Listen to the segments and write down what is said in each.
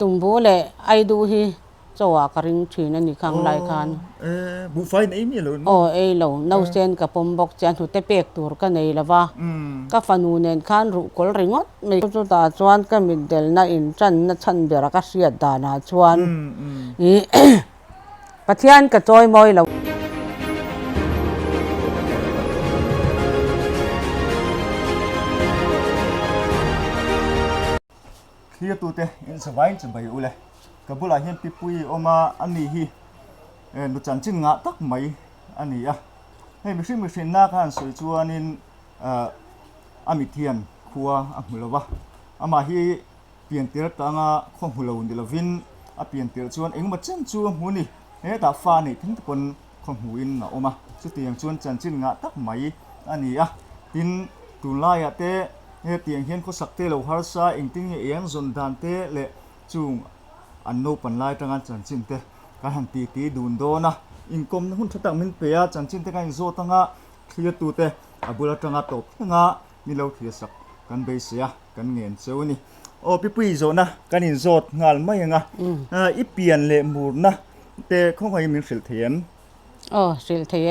ตุ่มบูเลยไอดูฮีจัวกริงชีนันนี่ข้างไรคันบุฟไฟไหนมีหรือโอ้เอเหล่าเนาเซนกับปมบอกจันทุเตเปกตัวกันในละวะก็ฟันูเนนคันรุกอลริงอดไม่จุดตาชวนก็มีเดลน่าอินจันน่าชันเบรักเสียดานาชวนนี่ปะเทียนกับจอยมอยเราเคลียร์ตัวเตะอินสบายจะไปอุเลยกับบุหรี่เห็นปิปุยออกมาอันนี้ฮีนุจันจิงงะตักไหมอันนี้อ่ะให้ไม่ใช่หน้ากันสวยจวนนินอามิเทียนครัวอังหุลวะอามาฮีเปลี่ยนเตะต่างของหุลวันเดลวินเปลี่ยนเตะจวนเองมาจันจวนหูนี่ตาฟ้านี่ทั้งทุกคนของหูอินนะออกมาสุดที่ยังจวนจันจิงงะตักไหมอันนี้อ่ะดินตุลายเตะเตียงเห็นเขาสักเตะเราฮาร์ซ่าเองติ้งเองจนดานเตะเละจุงอันโนปันไล่ตั้งจันจินเตการหันตีดูนโดนะอินคอมหุ่นทัดมินเปียจันจินเตกันโซตั้งเคลียตูเตบุลตั้งตบตั้งนี่เราเคลียสักกันเบสยกันเงินเซวนี่โอ้พี่โซนะกันอินโซงานไม่ยังอีเปลี่ยนเละมูนนะเตคงให้มีสิลเทียนโอ้สิลเทีย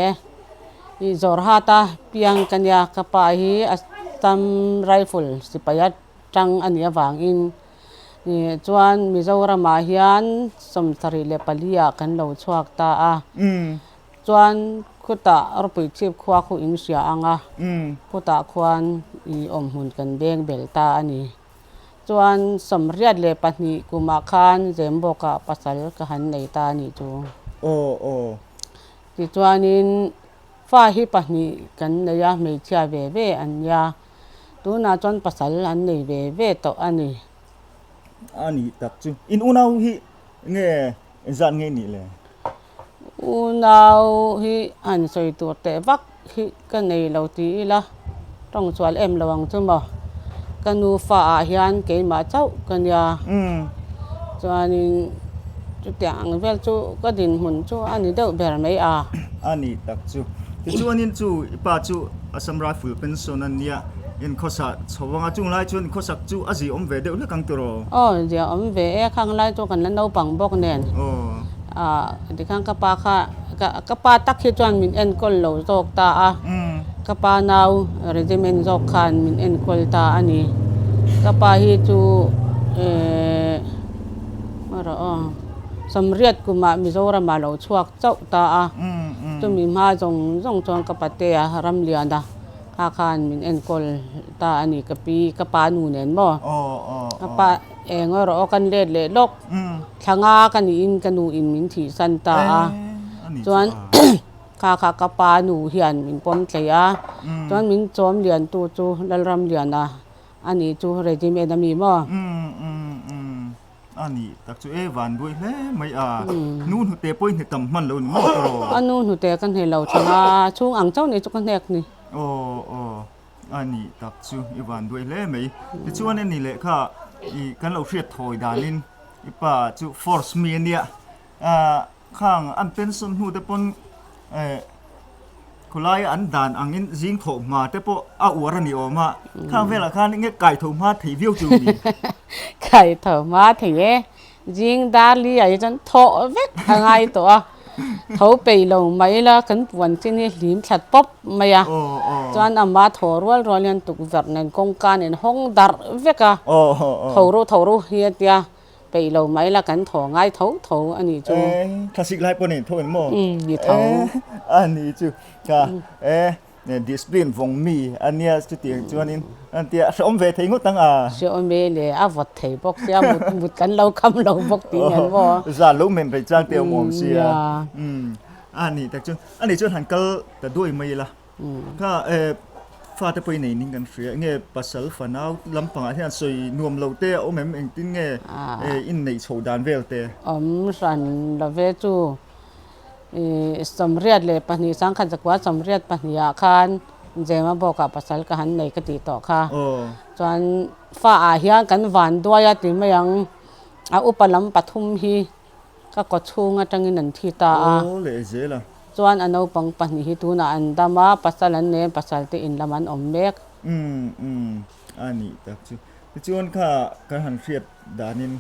อีจอร์ฮาตาเปียงกันยากระปายฮีอัสตัมไรฟิลสิปยัดจังอันนี้วางอินนี่จวนมิโซรามาฮิอันสมสรีเลปลียกันเราชวกตาจวนคุตะรปิชิบขวาคุอิงเสียอังคุตะควันอีอมหุ่นกันเบงเบลตาอันนี้จวนสมเรียดเลปนีกุมาคานเจมบอกะปัสสาวะหันในตานี่จูโอ้ที่จวนนินฟ้าฮิปนีกันเนียไม่เชื่อเวอันยาตัวน่าจวนปัสสาวะอันนี้เวต่ออันนี้ตักจูอินอุณาหิเงี้ยจันเงี้ยนี่เลยอุณาหิอันสวยตัวแต่วักหิกันในเราตีละต้องสวนระวังจุ่มบ่กันนูฟ้าฮิอันเกยมาเจ้ากันยาจวนนี้จุดอย่างเวลจูก็ดินหุ่นจูอันนี้เด้อแบบไม่อันนี้ตักจูที่จวนนี้จูป้าจูอาสัมราฟิลเป็นโซนันเนี่ยอินข้อสัตชาวบ้านจุงไล่จวนข้อสัตจูอาศัยเวเดียวเรื่องกังตัวเดี๋ยวเวข้างไล่จูกันแล้วเราปังบอกเน่นที่ข้างกระปาค่ะกระปาตักที่จวนมินเอ็นกอลโลโจกตากระปานาวเรจิเมนโจกคันมินเอ็นกอลตาอันนี้กระปาฮิจูมาละสำเร็จกุมามิโซรามาเราชวกเจ้าตาจะมีมาจงจงกระปาเตียรำเลียนดาข้าคานมินเอ็นกอลตาอันนี้กระปีกระปาหนูเน่นบ่กระปาเองว่าเรากันเล็ดเลยลกทางากันอินกันหนูอินมินถีสันตาจวนข้ากระปาหนูเหียนมินปอมเสียจวนมินจอมเลียนตูจูดัลรำเลียนนะอันนี้จูเรจิเมนมีบ่อันนี้ตักจูวันด้วยแม่ไม่นู่นหัวเตะป่วยในตำมันเราหนูอันนู่นหัวเตะกันให้เราชนะช่วงอ่างเจ้าในจุกันแรกนี่อันนี้ตักจูวันด้วยแม่ไม่ที่ชวนนี่แหละค่ะอีกันเราเสียถอยดานินอีป่าจูฟอร์สเมียเนี่ยข้างอันเป็นส่วนหูแต่ปนคนไล่อันด่านอังนี้ยิงถมมาแต่พอเอาอวรันนี่ออกมาข้างเวลาข้างนี้ไก่ถมมาถี่วิวจูนี่ไก่ถมมาถี่ยิงดาลีไอ้จนโถเวกอะไรตัวเขาไปลงไม่ละกันปวนที่นี่ลิมขัดป๊อบไม่จนอามาถอรัวรัวเลียนตุกแบบนั้นกงการในห้องดาร์เวกถอรู้เฮียเดียไปเราไม่ละกันถอง่ายถออันนี้จูคลาสสิกไลฟ์ปนนี่ถอเห็นมั้งนี่ถออันนี้จูก็เนี่ยดิสซิปลินวงมีอันนี้จุดที่จวนนี้อันที่สมเวทีงดตั้งสมเวเลยวัดเทปกเสียมุดกันเราคำเราบกตีเห็นบ่จะรู้เหมือนไปจ้างเตียวมอมเสียอันนี้แต่จุดอันนี้จุดหันก็แต่ด้วยไม่ละก็ฟ้าจะไปไหนนิ่งกันเสียเงี้ยภาษาฝันเอาลำพังที่อันสวยนวมเราเตะโอ้แม่เองติ้งเงี้ยอินในโชว์ดานเวลเตะสันเราเวจูสำเร็จเลยปนิสังขันจักว่าสำเร็จปนิยาคานเจมาบอกกับภาษากันในกติต่อค่ะจนฟ้าอาเฮียกันหวานด้วยติไม่ยังอุปลัมปทุมฮีก็กดชูงจังงินันทีตาเลยเจล่ะจวนอันเอาปังปนิฮิตูน่ะอันดามาภาษาลันเนภาษาที่อินละมันอมเบกอันนี้แต่จวนค่ะการหันเสียดดานิน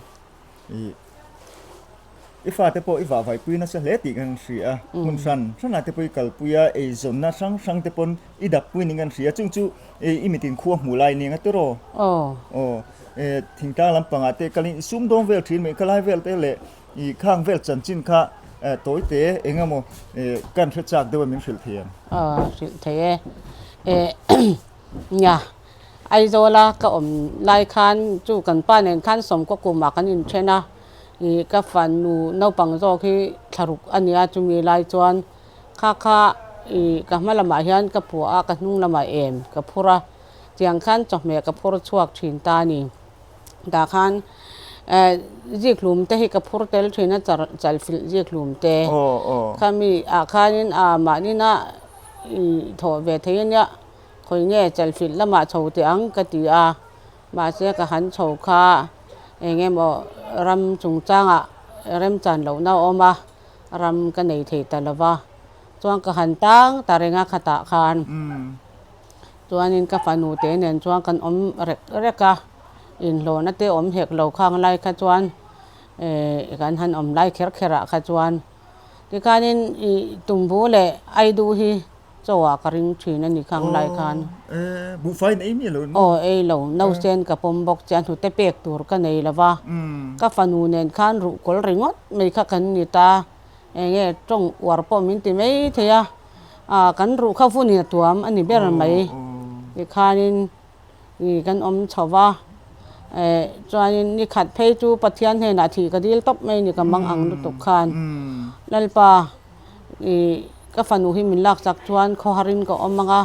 ifa te po iwa vai pui na sa le ti kan sia mun san na te pui kal puya e zon na sang te pon idap pui ning kan sia chung chu imitin khuwa mulai ni nga tero o thingta lampanga te kalin sum dong vel thin me kalai vel te le I khang vel chan chin kha tối tế engamo kan thre chak dewa min hril thiam hril the nya ai zola ka lai khan chu kan pa nen khan som ko kuma kan in thena I ka fan nu no pang zo khi tharuk ania chu mi lai chuan kha I ka malama hian ka pu a ka hnung lama em ka phura chiang khan chok me ka phur chuak thin ta ni da khan ziklum te hi ka phur tel thina chal fil ziklum te khami a khanin a manina tho ve theina khoi nge chal fil lama chho te ang ka ti a ma se ka han chho kha enge mo ram chung changa rem chan lo na oma ram ka nei the talawa chuang ka han tang tarenga khata khan chuanin ka fanu te nen chuang kan reka in lo na te hek lo khang lai kha chuan kan han lai khera kha chuan ti kanin tumbu le ai du hi chawa karing thina ni khang lai khan bu fai nei mi lo lo no sen ka pom bok chan hu te pek tur ka nei lawa ka fanu nen khan ru kol ringot mei kha kan ni ta nge tong war po min ti mei theya kan ru kha fu ni tuam ani ber mai ti khanin kan chawa chuanin ni khat phei chu pathian he na thi ka dil top mai ni ka mang ang lu tuk khan lalpa ka fanu hi min lak chak chuan kho harin ko omanga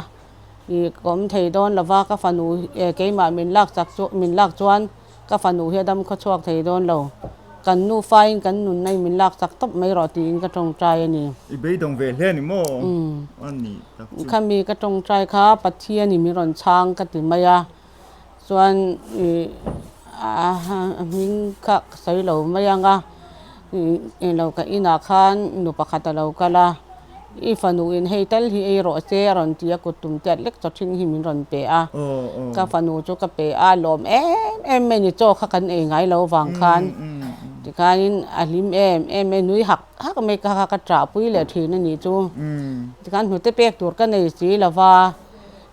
kom thei don lawa ka fanu keima min lak chuan ka fanu hi dam kho chuak thei don lo kan nu fain kan nun nei min lak chak top mai ro ti in ka tong trai ani I be dong ve hle ni mo ani khami ka tong trai kha pathian ni mi ron chang ka ti maya chuan min kha sai lo mayanga lo ka ina khan nu pakhat lo kala I fanu in heitel hi e ro che ron tia kutum te lek cho thin hi min ron pe a ka fanu chu ka pe a lom em me ni cho kha kan e ngai lo wang khan ti kanin alim em nui hak me ka tra pui le thin ni chu ti kan hu te pek tur ka nei si lawa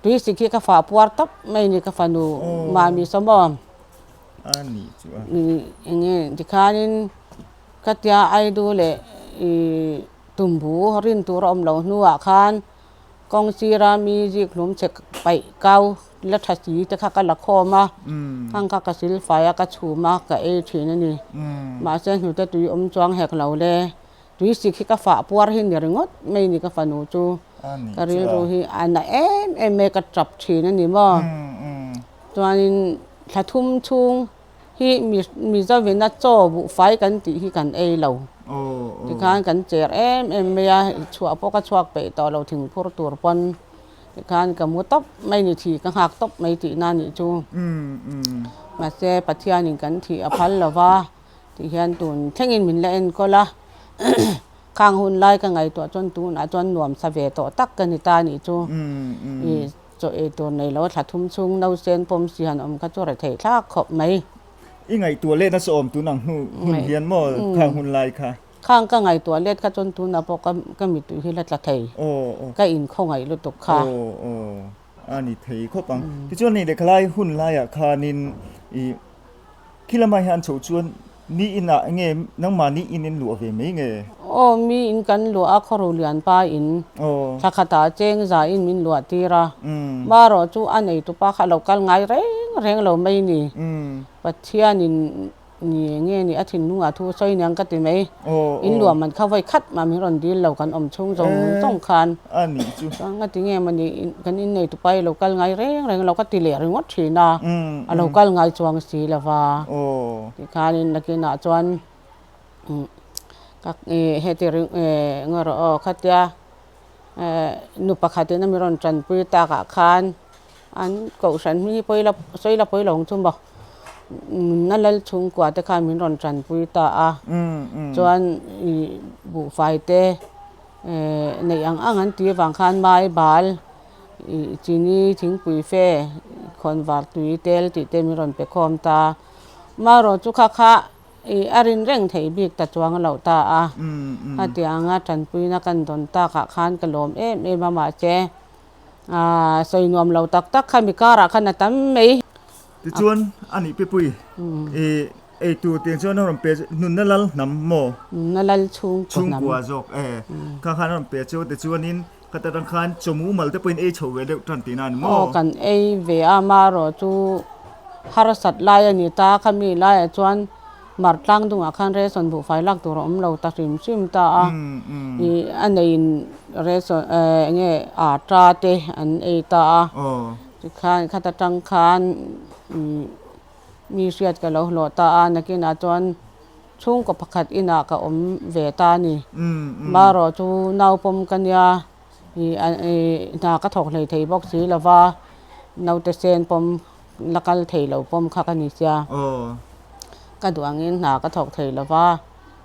tui sikhi ka fa puar top mai ni ka fanu ma mi somom ani chu nge ti kanin ka tia ai du le tumbu rin tur lo nuwa khan kong sira mi ji klum chek pai kau la thasi te kha ka la khoma hang ka sil faya ka chuma ka e thina ni ma se hu te tui chuang hek lo le tui sikhi ka fa puar hin ni ringot mai ni ka fanu chu ka ril ru hi ana em me ka trap thina ni mo chuanin thathum chung hi mi za vena cho bu fai kan ti hi kan e lo ti khan kan cher em me ya chua po ka chuak pe to lo thing phur tur pon ti khan ka mu top mai ni thi ka hak top mai ti na ni chu ma se pathian in kan thi a phal lawa ti hian tun thengin min la en ko la khang hun lai ka ngai to chon tu na chon nuam sa ve to tak ka ni ta ni chu cho e to nei lo thathum chung no sen pom si han ka chu ra thei thak khop mai I ngai tua le na som tu nang hu hun hian mo khang hun lai kha khang ka ngai tua let ka chon tu na po ka mi tu hi la tla thei ka in kho ngai lu tuk kha ani thei kho pang ti chon ni de khlai hun lai a kha nin I khilamai han chho chuan ni ina nge nang ma ni in lu ve me nge mi in kan lu a khoro lian pa in thakata cheng za in min lu atira ma ro chu anei tu pa kha lokal ngai reng lo mai ni pathian in ni nge ni athin nu a thu soi nyang ka ti mai in lu man kha vai khat ma mi ron dil lo kan chung jong khan ani chu nga ti nge man ni kan in nei tu pai lokal ngai reng lo ka ti le ringot thina a lokal ngai chuang si lawa ti khan in nakina chuan các hệ tiền ngờ rồi khát ya nụ bạc khát na mi ron trần pui ta cả khan anh cậu sản mi xoay la poi lòng chung bọc nó lên chung quả te khan mi ron trần pui ta cho anh bu phai te này anh ti vàng khan mai bal chỉ ni chính pui phê con vạt tui tel ti te mi ron pe khom ta mà rồi chú khá arin reng thei bik ta chuang lo ta a อืมอืม ati anga tran pui na kan don ta kha khan kalom mama che soi nuam lo tak tak khami kara khana tam mei ติชวนอันนี้ไปปุยเอตัวเตียงชวนน้องเปียนุ่นนั่นละน้ำโม nalal chung ชุ่ง nam กัวจอกข้างน้องเปียชวนติชวนนินก็แต่ตั้งคันจมูกมันจะเป็นเอชเวเดตันตีนันโม o kan ve ama ro chu harasat lai ani ta khami lai chuan mar tlang dunga khan re son bu fai lak tur om lo ta sim ta a อืม i anein re son nge a tra te an e ta a อ๋อ khan khata tang khan mi riat ka lo lo ta a nakin a chuan chung ko pakhat ina ka om ve ta ni อืม ma ro chu nau pom kan ya na ka thok hlei thei bok si lawa nau te sen pom lakal thei lo pom kha ka ni sia อ๋อ ka duangin na ka thok thei lawa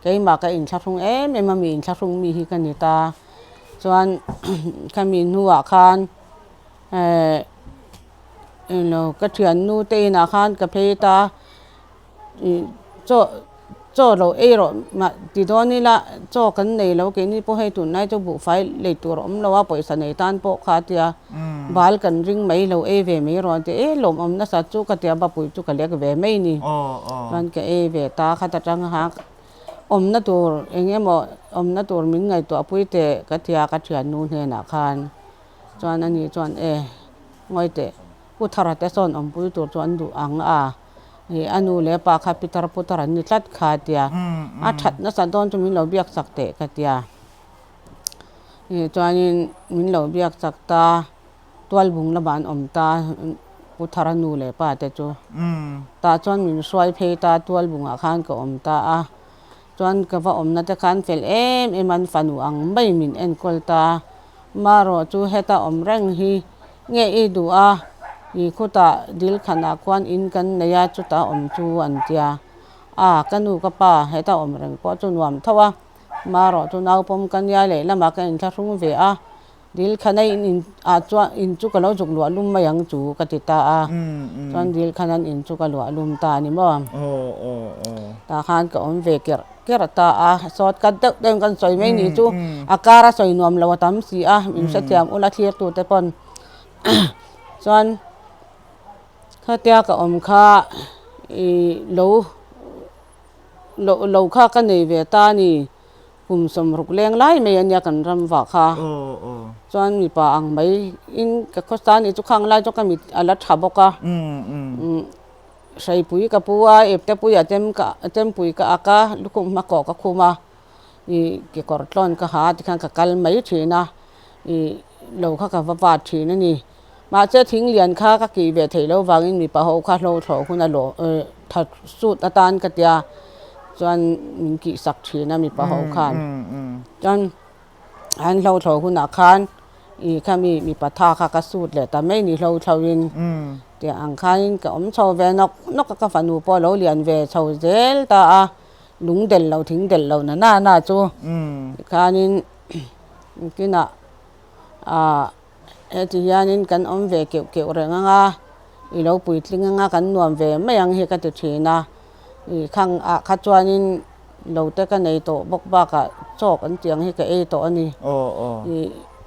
ke ma ka in thlung ma mi in thlung mi hi kan ni ta chuan kami nuwa khan lo ka thian nu te na khan ka phei ta cho lo ro ma ti do ni la cho kan nei lo ke ni po hai tu nai cho bu fai le tur om lo wa poisa nei tan po kha tia bal kan ring mai lo ve mai ro te lom om na sa chu ka tia ba pui chu ka lek ve mai ni อ๋ออ๋อ ban ke ve ta kha ta tang ha om na tur enge mo om na tur min ngai to pui te ka tia ka thian nu ne na khan chuan ani chuan ngoi te ku thara te son om pui tur chuan du ang a anu le pa kha pitar putar ni tlat kha tia a that na sa don chu min lo biak sak te ka tia chuanin min lo biak sak ta twal bung la ban om ta puthara nu le pa te chu อืม ta chuan min suai phei ta twal bunga khan ka om ta a chuan ka va om na te khan fel an fanu ang mai min en kol ta ma ro chu heta om reng hi nge i du a i khuta dil khana kwan in kan neya chu ta om chu an tia kanu ka pa heta om reng po chu nuam thawa ma ro chu nau pom kan ya le lama ka in thlung ve a dil khanai in chwa in chu ka lo juk lu lum mayang chu ka ti ta a อืม chuan dil khanan in chu ka lu lum ta ni mo อ๋ออ๋ออ๋อ ta khan ka om ve ker ta a sot ka de kan soi mai ni chu akara soi nuam lo tam si a min sa tiam ula thlir tu te pon chuan khatia ka om kha lo kha ka nei ve ta ni kum som ruk leng lai mai ania kan ram wa kha อ๋ออ๋อ chuan mi pa ang mai in ka khostan ni chu khang lai chu ka mi ala thaboka อืม sai pui ka puwa epte pui atem pui ka aka lukum ma ko ka khuma i ke kortlon ka ha ti khan ka kal mai thina i lo kha ka wa thina ni ma che thing lian kha ka ki ve thei lo wangin mi pa ho kha lo tho khuna lo tha su ta tan ka tia chuan min ki sak thina mi pa ho khan อืม chuan an lo tho khuna khan i khami mi pa tha kha ka sut le ta mai ni lo thawin อืม tia ang khain ka om chho ve nok ka fanu po lo lian ve chho zel ta a lung del lo thing del lo na chu อืม khanin kina eti yanin kan om ve ke renga i lo pui tlinga kan nuam ve mayang hi ka ti thina i khang kha chuanin lo te ka nei to bok ba ka chok an tiang hi ka e to ani อ๋ออ๋อ i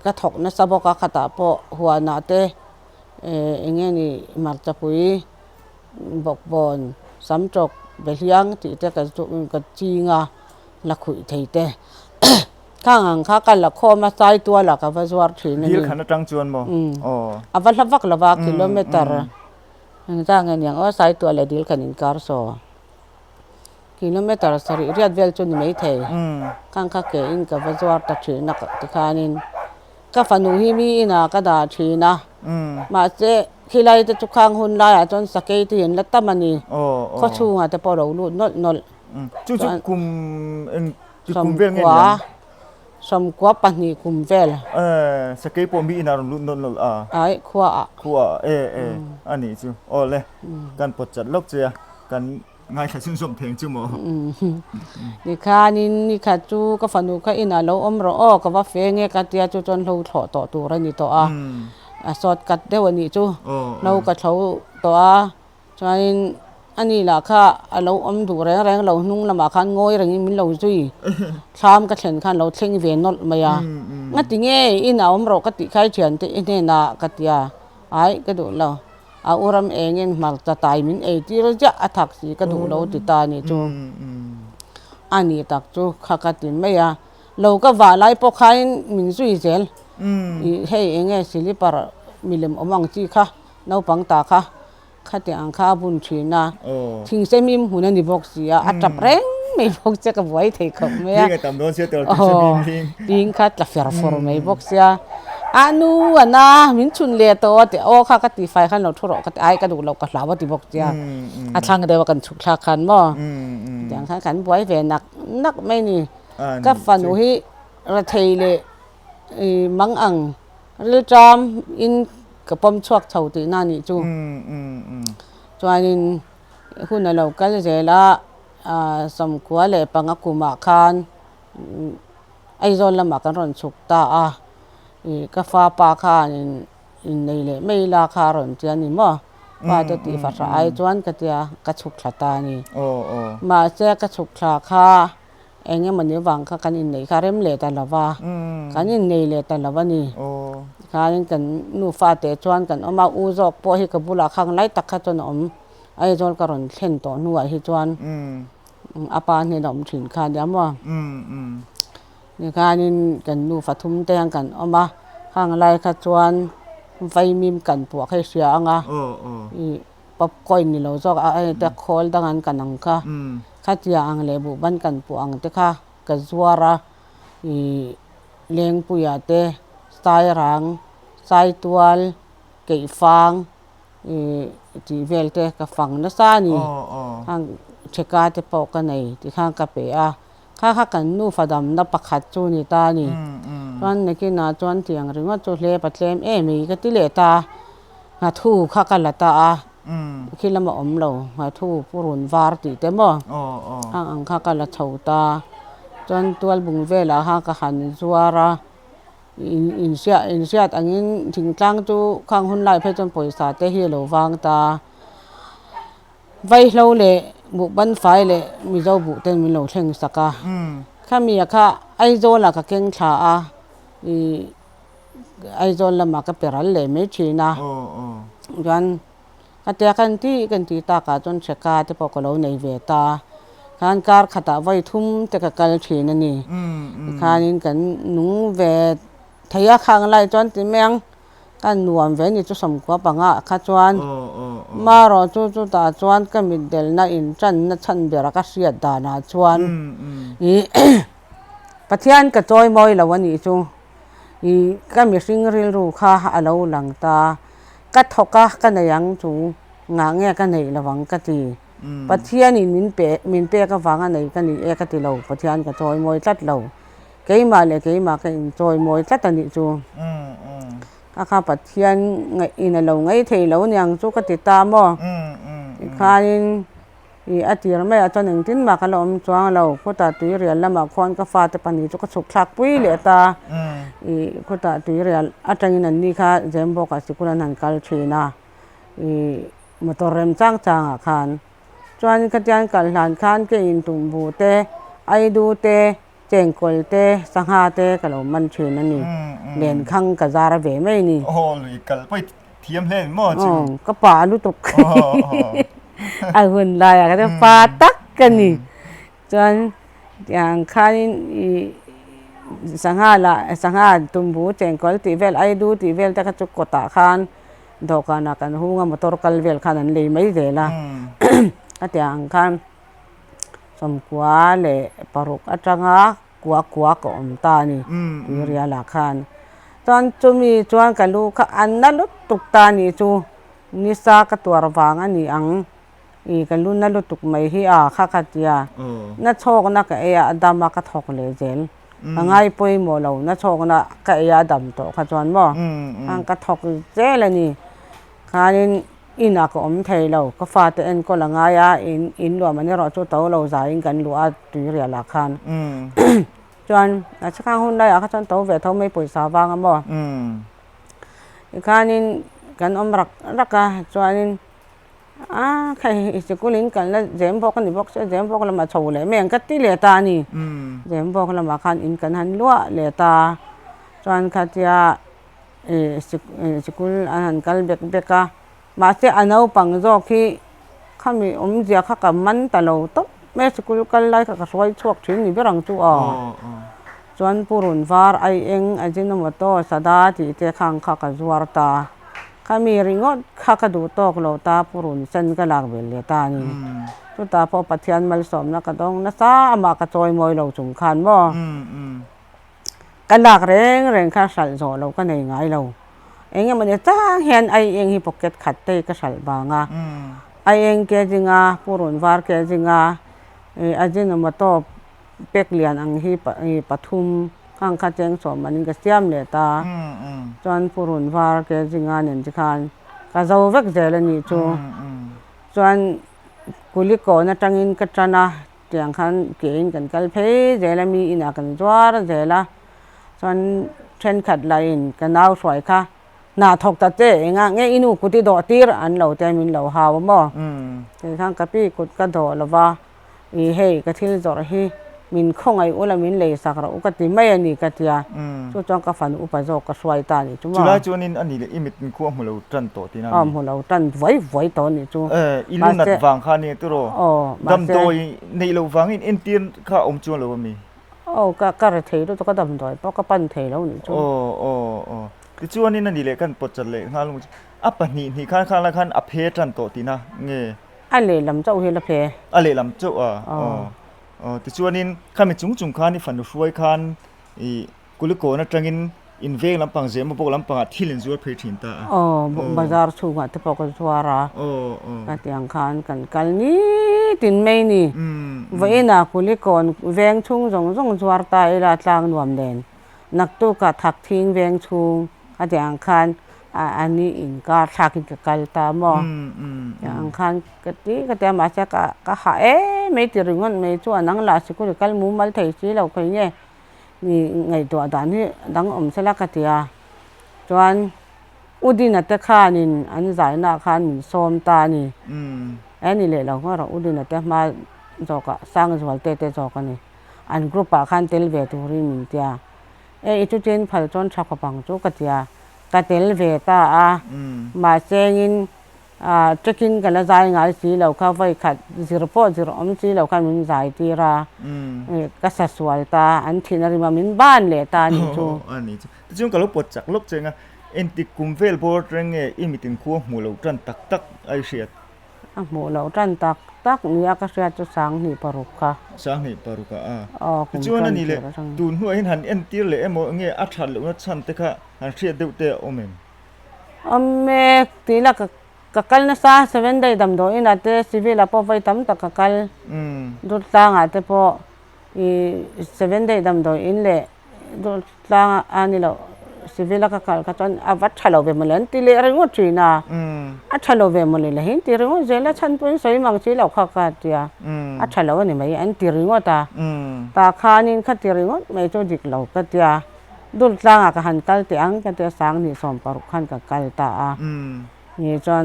ka thok na sa boka khata po huana te enge ni marcha pui bok bon samchok beliang ti te ka chinga la khui thei te khang ang kha ka la kho ma sai tua la ka va zwar thin ดี ni ลขันตังจวนบ่อ๋อ aval havak la wa kilometer ang ta ngen yang o sai tua le dil kan in kar so kilometer sari riat vel chu ni mai thei อืม khang kha ke in ka va zwar ta thin na ka ti khanin ka fanu hi mi ina ka da thina อืม ma che khilai te chu khang hun la ya chon sakei ti hin la tamani อ๋ออ๋อ kho chu nga te po ro lu nol จุกุมเอ็นจุ som กุมเวงเงี้ย kwa som kwa pa ni kum vel สเกปปมีอินารุนนนai khwa a ครัวอันนี้จูอ๋อเลยการปลดจัดลกเจียกันง่ายแค่ซึ่งสมเพลงจูหมอ ni kha ni kha chu ka fanu kha ina lo om ro o ka wa fe nge ka tia chu chon lo tho to tu ra ni to a sot kat de wani chu อ๋อ lo ka tho to a chuan อันนี้ล่ะค่ะเราอมดูแรงเรานุ่งละมาคันงอยแรงมินเราจุยชามก็เช่นคันเราเช่งเวนนมายางั้นติเงี้ยอินเอาอมเราก็ติใครเฉียนติอินเนน่ะก็ติยาไอ้ก็ดูเราเอาอุรมเองเงินมาจะตายมินเอที่เราจะอัฐักสิก็ดูเราติตานี่จูอันนี้ตักจูข้าก็ติไม่ยาเราก็ว่าไล่ปกใครมินจุยเซลเฮ้ยเองสิลิปาร์มิลมอมังจีค่ะน้าปังตาค่ะข้าแต่อังคาบุญชีนะทิ้งเซมิมหุ่นนี่บอกเสียอัตราแรงไม่บอกจะกับไว้เทคไม่อะนี่ก็ตำโดนเสียตัวที่มิมทิ้งข้าจะเฟรฟอร์ไม่บอกเสียอันนู้นนะมินชุนเลียตัวแต่โอ้ข้าก็ตีไฟข้าเราทุรก็ไอ้ก็ดูเราก็ลาวที่บอกเสียอัทางเดียวกันฉุกลากันมั้งอย่างข้ากันไว้เวนักไม่นี่ก็ฟันอุ้ยระเทเลมังอังเรือจามอินกับปมชวกเท่าตีนั่นนี่จูจวนนี้หุ่นเราก็จะละสมควรเลยปังกุมาคันไอโซนละมากันรอนสุกตาก็ฟ้าปาคาอินในเลยไม่ราคารอนเจียนี่มั้งว่าจะตีฟ้าไอจวนก็จะกระชุกขลาตานี่มาเจ้ากระชุกขลาคาเองมันนี่วังค่ะกันอินในคาเริ่มเลยแต่ละว่ากันอินในเลยแต่ละวันนี่การกันนูฟ้าเตะจวนกันเอามาอูจอกพอให้กับบุลาขังไล่ตักขจนอมไอจวนกระรอนเช่นต่อนัวให้จวนอาปานในดอมถิ่นคาเดียมว่านี่การนี้กันนูฟ้าทุ่มเตียงกันเอามาขังไล่ขจวนไฟมิมกันปวกให้เสียงป๊อปก้อยนี่เราจอกไอแต่คอลดังนั้นกันนังค่ะข้าเจียงเลบุบันกันปวงเตค่ะกะจัวระเลี้ยงปุยเตสายรังสายตัวเกยฟังที่เวลเตกะฟังนะซานี่ทางเชกาเตปอกกันไหนที่ข้างกะเปะข้ากันนูฟดำนับประคัดจูนี่ตานี่วันนี้กินนาจวนเตียงหรือว่าจุเลปัดเลมมีก็ติเลตาหาทูข้ากันละตาคิดละมาอมเราหาทูผู้รุนวาร์ติเต็มบ่ห่างอังคากันละเฉาตาจนตัวบุงเวลาห่างกะหันจัวระอินเสียอันนี้ถึงกลางจูข้างหุ่นไล่เพื่อจนป่วยสาเตฮีโลวางตาไว้เราเลยบุบันไฟเลยมีเจ้าบุเต็มมีโลเช่งสักะข้ามีอะค่ะไอโซล่ะก็เก่งชาไอโซล่ะมาก็เปรัลเลยไม่ชีนะจนก็เตะกันที่ตากาจนเชกาที่พอกเราในเวตาการการขัดไว้ทุ่มแต่ก็การชีนั่นนี่การนี้กันนุ่งเวทยาขังไล่จนที่เมียงกันหนวมเวนี่จะสมกว่าปังอ่ะข้าจวนมารอจู่ตาจวนก็มีเดลน่าอินจันน่าชันเบรักเสียดานาจวนปะเทียนก็จอยมอยละวันนี้จู่ก็มีสิ่งเรียนรู้ข้าเอาหลังตาก็ทกะกันยังจู่งางเงี้ยกันในระวังกตีปะเทียนนี่มินเปก็ฟังอันไหนกันนี่กตีเราปะเทียนก็จอยมอยจัดเราเกี่ยมาเลยเกี่ยมาก็จอยมอยจัดตันนี่จู่ข้าปะเทียนอินเราไงเทเราเนี่ยจู่ก็ติดตามบ่ข้านี่อาทิตย์ไม่อาจจะหนึ่งทิ้งมากันเราจวงเราพุทธตุยเรียนแล้วมาคนก็ฟาดแต่ปนิจู่ก็สุกชักปุ้ยเลยตาพุทธตุยเรียนอาจารย์นั่นนี่ค่ะเจมบอกกับสิกุลนันกัลชีนะมาตัวเริ่มจ้างอาคารจวนกันยันกัลหลานคานก็อินตุ่มบูเตไอดูเตเจงกอลเตสังหาเตกับเรามันชีนั่นนี่เรียนขังกับจาระเวไม่นี่โอ้ยกัลไปเทียมเล่นมั่วจริงก็ป่าลุตุกไอ้หุ่นลายก็จะฟาตักกันนี่จนอย่างข้านี่สังหาตุ่มบูเจงกอลตีเวลไอดูตีเวลแต่ก็จุกกตาคานดอกกันกันหัวมอเตอร์กัลเวลขานันเลยไม่ได้ละก็อย่างข้าสมควรเลยปรุกอัจฉริยะกัวก็อมตานี่ตุยเรียละคานตอนจูมีจวนกันลูกอันนั้นลุตุกตานี่จูนิสากตัวระวังอันนี้อังกันลุนั่นลุตุกไม่ฮีข้าขัดยานั่นโชคนักเอดามาก็ทอกเลยเจนง่ายปุยโมเรานั่นโชคนักเอดำโตขจวนบ่อังก็ทอกเจเลยนี่คานินอินักอมไทยเราก็ฟาดเอ็นก็ละง่ายอินรวมมันนี่เราจู่โตเราใจกันรัวตุยเรียละคานจวนชักข้างหุ่นได้ข้าจวนโตเวทเขาไม่ปุยสาวางกันบ่คานินกันอมรักจวน ใครสกุลินกันแล้วเจมบอกกันนี่บอกเจมบอกเรามาโชว์เลยแม่งก็ตีเลตานี่เจมบอกเรามาคันอินกันหันลัวเลตาจนขัดยาสกุลอันหันกันเบกเบกะมาเสียอันเอาปังจอกที่ข้ามีเจียข้ากับมันตลอดตุ๊แม่สกุลกันไล่ข้าก็สวยชวกชิ้นนี่เป็นรังจูอ๋อจนปูรุนฟาร์ไอเองไอจินมาโตสดาที่เตะขังข้ากับจวรตาข้ามีริงอดข้าก็ดูโตกโลตาปูรุนเซนก็ลากเบลเลตานี่ตุตาพอปัทยันมาสมนักก็ต้องนัสาอามากระจอยมวยเราจุงขันบ่กันลากเร่งข้าสั่นโซเราก็ในไงเราเองมันจะจ้าเห็นไอเองที่พ็อกเก็ตขัดเตะก็สั่นบางอ่ะไอเองแกจิงอ่ะปูรุนฟาร์แกจิงอ่ะไอจินมาโตเป็กเลียนอังฮีปทุมข้างข้าเจงสมมันก็เสียมเลตาจนปูรุนฟาร์แกจิงอ่ะเนี่ยจิคันก็จะเวกเจริญนี่จูจนกุลิโกนะจังอินกัจนะเตียงคันเกินกันกัลเพเจริญมีอินากันจวาร์เจริญจนเช่นขัดไลน์กันเอาสวยค่ะหน้าทกตาเจงอ่ะเงี้ยอินูกุติดอตีร์อันเราแต่มินเราหาวบ่แต่ทางกะปีกุดกระโดดละว่าเฮ้กะทิลจอร์ฮีมินคงไออุลามินเลยสักระอุกติไม่อันนี้กะเตียจู่จงกะฟันอุปโจกะสวยตานี่จุจุฬาจวนินอันนี้เลยอิมิตขั้วหัวเราจันโตตีนะหัวเราจันไว้ตอนนี้จู่อิลุนัดฟังข้านี่ตัวดำโดยในเราฟังอินเตียนข้าอมจวนเรามีก็ระเทแล้วก็ดำโดยเพราะก็ปั้นเทแล้วนี่จู่ที่จวนนี่นั่นดีเลยกันปดจัดเลยงานลุงอัปปะนี่ข้างละขันอเพจันโตตีนะเงี้ยอะไรลำเจ้าเฮลเพอะไรลำเจ้าที่จวนนี่ข้ามีจุงข้านี่ฝันช่วยข้านกุลโกนะจังอินเวงลำปังเจมาบอกลำปังที่ลินจวดเพทินตาบาซาร์ชูมาที่ปกติวาระกันยังข้านกันนี่ตินไม่นี่วันน่ะกุลโกนเวงชุงจงจวดตาเอลาตางนวมเด่นนักตู้ก็ทักทิ้งเวงชุงกันยังข้านอันนี้อินก็ทักกินกับกัลตามอยังข้านก็ที่มาเช็คก็หาไม่ติดเงินไม่ชัวนังลาสิกุลกัลมุมัลไทยสิเราคนนี้นี่ไงตัวด่านที่ดังสลักกติยาจวนอุดินัตข้านินอันสายนาคานินโซมตานี่อันนี้เลยเราก็เราอุดินัตมาจอกสร้างสวัสดิ์เตจอกันนี่อันกรุ๊ปขันเทลเวตุริมินเตียitu jen phal chon thak pang chu katia katel ve ta ma chengin trekin kala zai ngai si lo kha vai khat zirpo zir om si lo kha min zai ti ra ka sa swal ta an thinari ma min ban le ta ni chu ani chu ka lo pot chak lop chenga enti kumvel bor renge imitin khu mu lo tran tak ai riat mu lo tran tak ni aka sia chu sang ni paruka chu na ni le tun hu hin han en tir le emo nge a thal lo na chan te kha han riat deu te ome ti la ka kal na sa 7 day dam do ina te civil apo vai tam ta ka kal dut tang ate po 7 day dam do in le dut tang ani lo civil ka kal ka ton avat thalo ve malen ti le ringo trina a thalo ve malen le hin ti ringo jela chan pun soi mang chi lo kha ka tia a thalo ni mai an ti ringo ta khanin kha ti ringo mai cho dik lo ka tia dut tang ka han kal ti ang ka te sang ni som par khan ka kal taนี่จน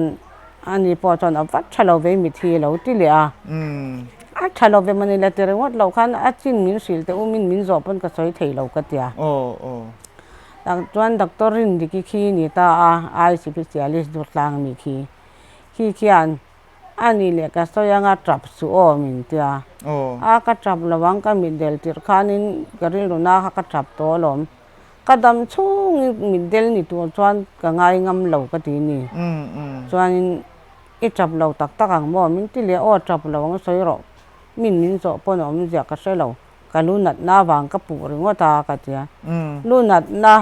อันนี้พอจนเอาวัดชะโลเวมิทีเราที่เหลือชะโลเวมันนี่แหละแต่เรื่องว่าเราคันจินมินสิลแต่มินจอบมันก็สวยเทเราก็เตียดังจวนด็อกเตอร์รินดิคีนี่ตาไอซีพิเศษลิสดูทางมีคีอันนี้เลยก็สวยงาทรับสู้มินเตียก็ทรับระวังก็มิเดลติร์ขานินก็เรื่องน่าก็ทรับตัวลมก็ดำช่วงมิเดลนี่ตัวจวนก็ง่ายงำเราก็ทีนี่จวนอีจับเราตักกังบ่มินที่เหลือจับเราก็สวยหรอกมินจบปนมินจะก็สวยเราก็ลุนัดหน้าวางก็ปูริงว่าตาก็เจียลุนัดหน้า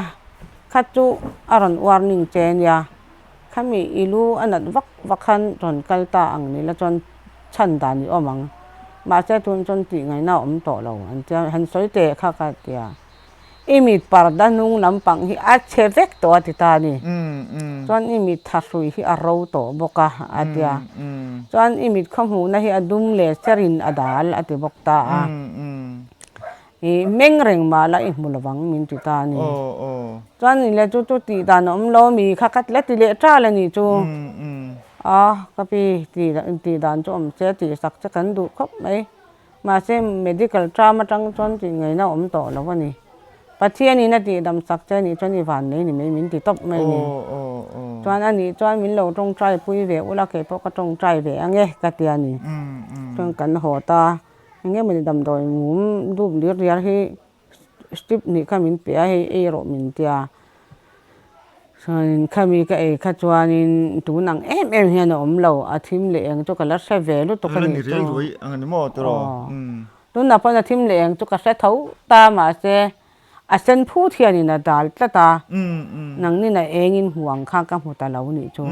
ขัดจูอารันวาร์นิ่งเจนยาข้ามีอีลูอันนั้นวักขันจนกัลตาอังนี่แล้วจนชันดานี่มังมาเจ้าทุนจนตีไงน่าต่อเราอันเจ้าหันสวยเตะข้าก็เจียimit parda nung lampang hi achevek to atitani chuan imit tharui hi aro to boka atia chuan imit khamu na hi adum le charin adal ati bokta mengreng mala i mulawang min titani chuan ni le chu ti dan om lo mi khakat le ti le tra la ni chu อ๋อก็ปีตีด่านจอมเสียตีสักจะกันดูครบไหมมาเซม medical drama จังจนตีไงนะอมต่อแล้ววันนี้ปัจเจียนี้นะตีดำสักเจนี่จนอีวันนี้นี่ไม่มินตีตบไม่นี่จวนอันนี้จวนมินเราตรงใจปุยเวอุลาเกพวกก็ตรงใจเวอันเงี้ยกตียนี่จนกันหัวตาอันเงี้ยมันดำโดยมุมดูเรียให้สติปนี่ข้ามินเปียให้เอโรมินเตียส่วนข้ามีก็ข้าจวนตัวหนังเอ็มเฮียนอมเราอาทิมเลี้ยงจุกกันแล้วใช้เวลุตุกันนี่ตัวอันนี้หมดตัวตัวนับพออาทิมเลี้ยงจุกกันใช้เท้าตามาเสอาเซนพูดเทียนี่นะดาลตานังนี่นะเองห่วงข้างกับหัวตาเรานี่จ้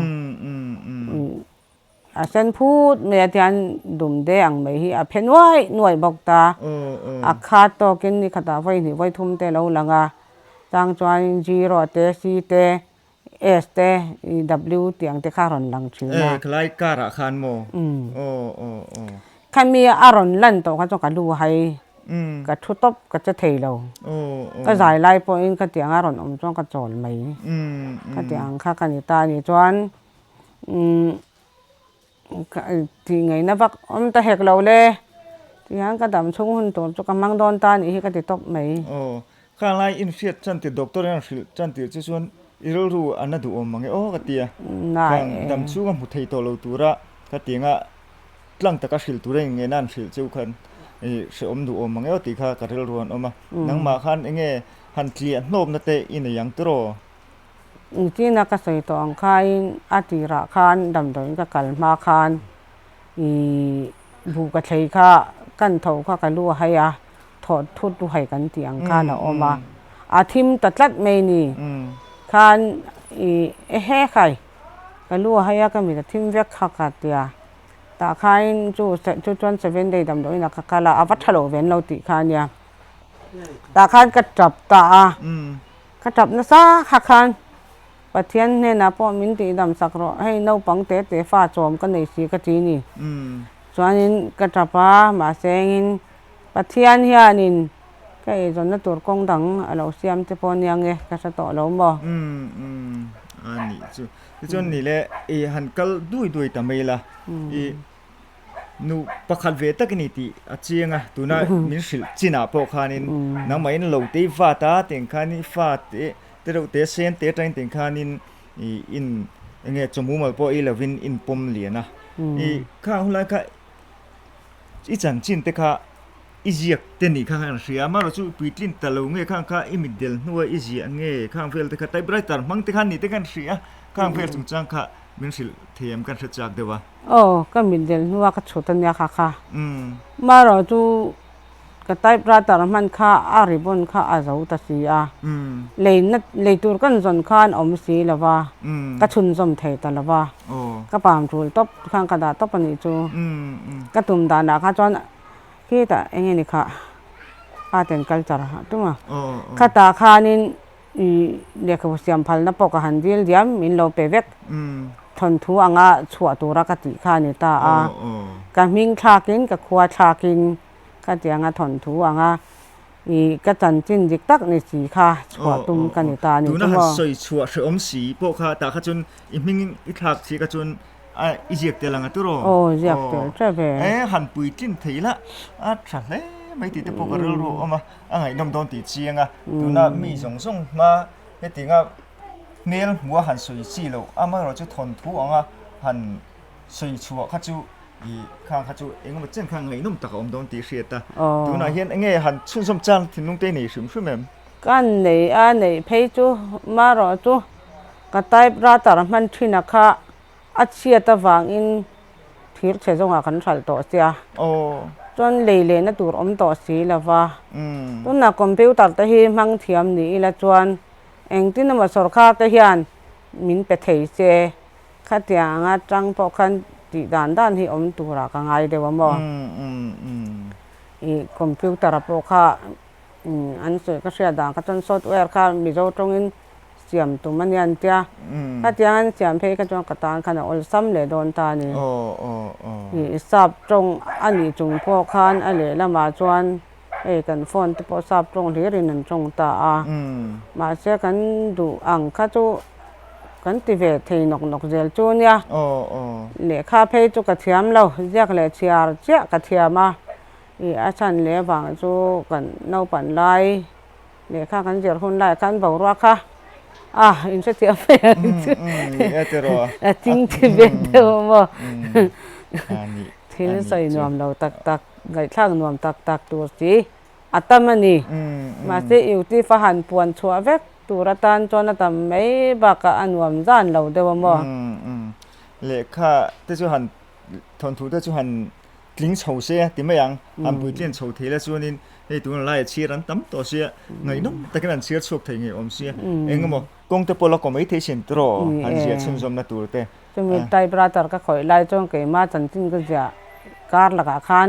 อาเซนพูดเมียที่อันดุมเดียงไม่ฮีอาเพนไว้หน่วยบอกตาอาคาโตกินนี่ขตาไว้นี่ไว้ทุ่มเตเราลังอาจังจวนจีโร่เตซีเตเอสเตดับเตียงเตคารอนลังชื่อนะคล้ายการะคานโมข้ามีอารมณ์ลั่นโตเขาจงกันดูให้ก็ทุตบก็จะเทเราก็สายไล่พออินก็เตียงอารมณ์อมจ้องก็จอดไหมก็เตียงข้ากันนี่ตานี่จวนที่ไงนะพักอมตะเหกเราเลยที่ยังก็ดำชุ่งหุ่นตัวจุกมังโดนตานี่ก็ติดตบไหมข้างไล่อินเฟียจันติด็อกเตอร์นั่นสิจันติจะชวนอีรู้อันนั้นดูอมมังโอ้ก็เตียข้างดำชุ่งหุ่นไทยตัวเราตัวละก็เตียงอ่ะตั้งแต่ก็สิลตัวเองไงนั่นสิลจุกันเสียอมดูอมมังตีข้ากระเรือรวนอมมานังมาขันเงี้ยหันเกลียนโนบนั่นเตอินอย่างตัวที่นักสืบตัวอังคารอาทิระขันดำดอยก็กลมาขันบุกเชยข้ากันเท่าข้ากันรู้ให้ถอดทุดดูให้กันที่อังคารออกมาอาทิมตัดลัดไม่นี่ขันเฮ้ใครกันรู้ให้ก็มีแต่ทิมเวกข้ากัดเดียตาขันจู่จวนเซเว่นเดย์ดำดอยนักข้าละอาวัตโลเวนเราติขันเนี่ยตาขันกระจับตากระจับนะซะขันปัจเจียนเนี่ยนะพ่อมินตีดำสักรอให้เน่าปังเตะฟ้าโจมกันในสีกะจีนี่ส่วนนี้กระจับป้ามาเซงินปัจเจียนเฮียนินก็จนนั่นตัวกงดังเราเสียมจะพอยังไงก็จะต่อเราบ่อันนี้จนนี่แหละหันกัลด้วยทำไมล่ะนูประคันเวตักนี่ตีอาเจียงตัวน่ะมินสิลจีน่าพอขานินน้ำมันเราตีฟ้าตาเต็งขานิฟ้าเตะเราเตะเซนเตะใจเต็งขานินอินเงี้ยจมูกมันพอเลวินอินปมเหลียนะข้าหุ่นละข้าอีจันจินเตะข้าอีเจียกเตนี่ข้างเสียมาเราจู่ปีตินตะลุงเงี้ยข้าอิมิดเดลนัวอีเจียเงี้ยข้างเฟลเตะข้าไตไบรตันมังเตะข้านี่เตะกันเสียข้างเฟลจุงจังข้ามินสิลเทียมกันเสียจากเดียวโอ้ก็มิดเดลนัวก็ชุดนี้ค่ะมาเราจู่ก็ไตไบรตันมันข้าอาริบอนข้าอาจจะอุตสีเลยตัวกันจนข้านอมสีละว่าก็ชุนสมเทตละว่าก็ปามจูลตบข้างกระดาษตบปนิจูก็ตุ่มดานาข้าจวนที่แต่เองนี่ค่ะอาเต็นกัลจาระถูกไหมข้าตาข้านินเด็กผู้เสียมพัลนับปกหันดิลเดียมมินโลเปเวกทนทูอ่างชัวตัวรักติข้านี่ตาการมิงชากินกับขวาชากินก็จะงาถอนถูอ่างก็จันจินจิกตักในสีค่ะชัวตุ้มกันนี่ตานี่ตัวน่ะสวยชัวสวยอมสีพวกข้าตาข้าจนอีมิงอีทักสีข้าจนอีเจียกเตลังตัวโอ้เจียกเตลใช่ไหมหันปุยจินทีละฉันเลยไม่ติดพวกกระโดดออกมาไงน้ำโดนติดเชียงตัวน่ะมีส่งมาให้ติงเมลหัวหันสวยสีโลมาเราจะทนถูอ่างหันสวยชัวข้าจูข้างข้าจูเองมันเจ้าข้างไงนุ่มตะกอมโดนตีเสียตาตัวน่ะเห็นไงหันชุ่มจันที่นุ่งเตนี่ชุ่มแม่กันนี่เพยจูมาเราจูก็ไต่ปราตารมันที่นักข้าอาเชียตะวังอินที่เชื่อจงอาคันสัลต่อเสียจนเลยนะตัวอมต่อสีละว่าตัวนักคอมพิวเตอร์ตะฮีมังเทียมนี่ละจวนเองที่นมาสรข้าตะฮีอันมินเปเทเซขัดยังจังพอคันติดด้านที่อมตัวรักง่ายเดียวมั้งคอมพิวเตอร์พอข้าอันสุดก็เสียดังก็จนซอฟต์แวร์ข้ามีเจ้าตรงอินเสียมตัวมันยันเตียถ้าเตียงเสียมเพย์ก็จงกระตานขนาดอลซัมเลยโดนตานี่สับตรงอันนี้จงพอคันอะไรละมาจวนกันฟอนที่พอสับตรงที่รินจงตามาเสียกันดูอังข้าจู กันติเวทนกเจลจูเนี่ย โอ้โอ้ เลขาเพยจุกระเทียมเราเรียกเลยเชียร์เจ้ากระเทียมมาอาจารย์เลวังจูกันเนาปันไลเลขากันเจอคนไลกันบอกว่าค่ะอินเสียเฟรเตรอจริงที่เบ็ดเดียวมั้งที่นี่ใส่นวมเราตักไก่ช่างนวมตักตัวสิอัตมันนี่มาสิอยู่ที่ฝรั่งปวนชัวเวกตัวรัตันจนตั้มไม่บักอันวมจานเราเดียวมั้งเลขาที่จูหันทนทุที่จูหันกลิ้งโฉเสียที่ไม่ยังอันบุญเจียนโฉเทแล้วส่วนนี้ให้ตัวนั้นไล่เชียร์นั้นตั้มตัวเสียไงน้องแต่ก็นั่นเชียร์สุกถึงไงอมเสียเองก็บอกกงจะปลอกก็ไม่เทเชนตรออันเชียร์ชุ่มชมนั่นตัวเต้จะมีไตปราตรก็คอยไล่จงเกี่ยมาจันทินก็จะการหลักขัน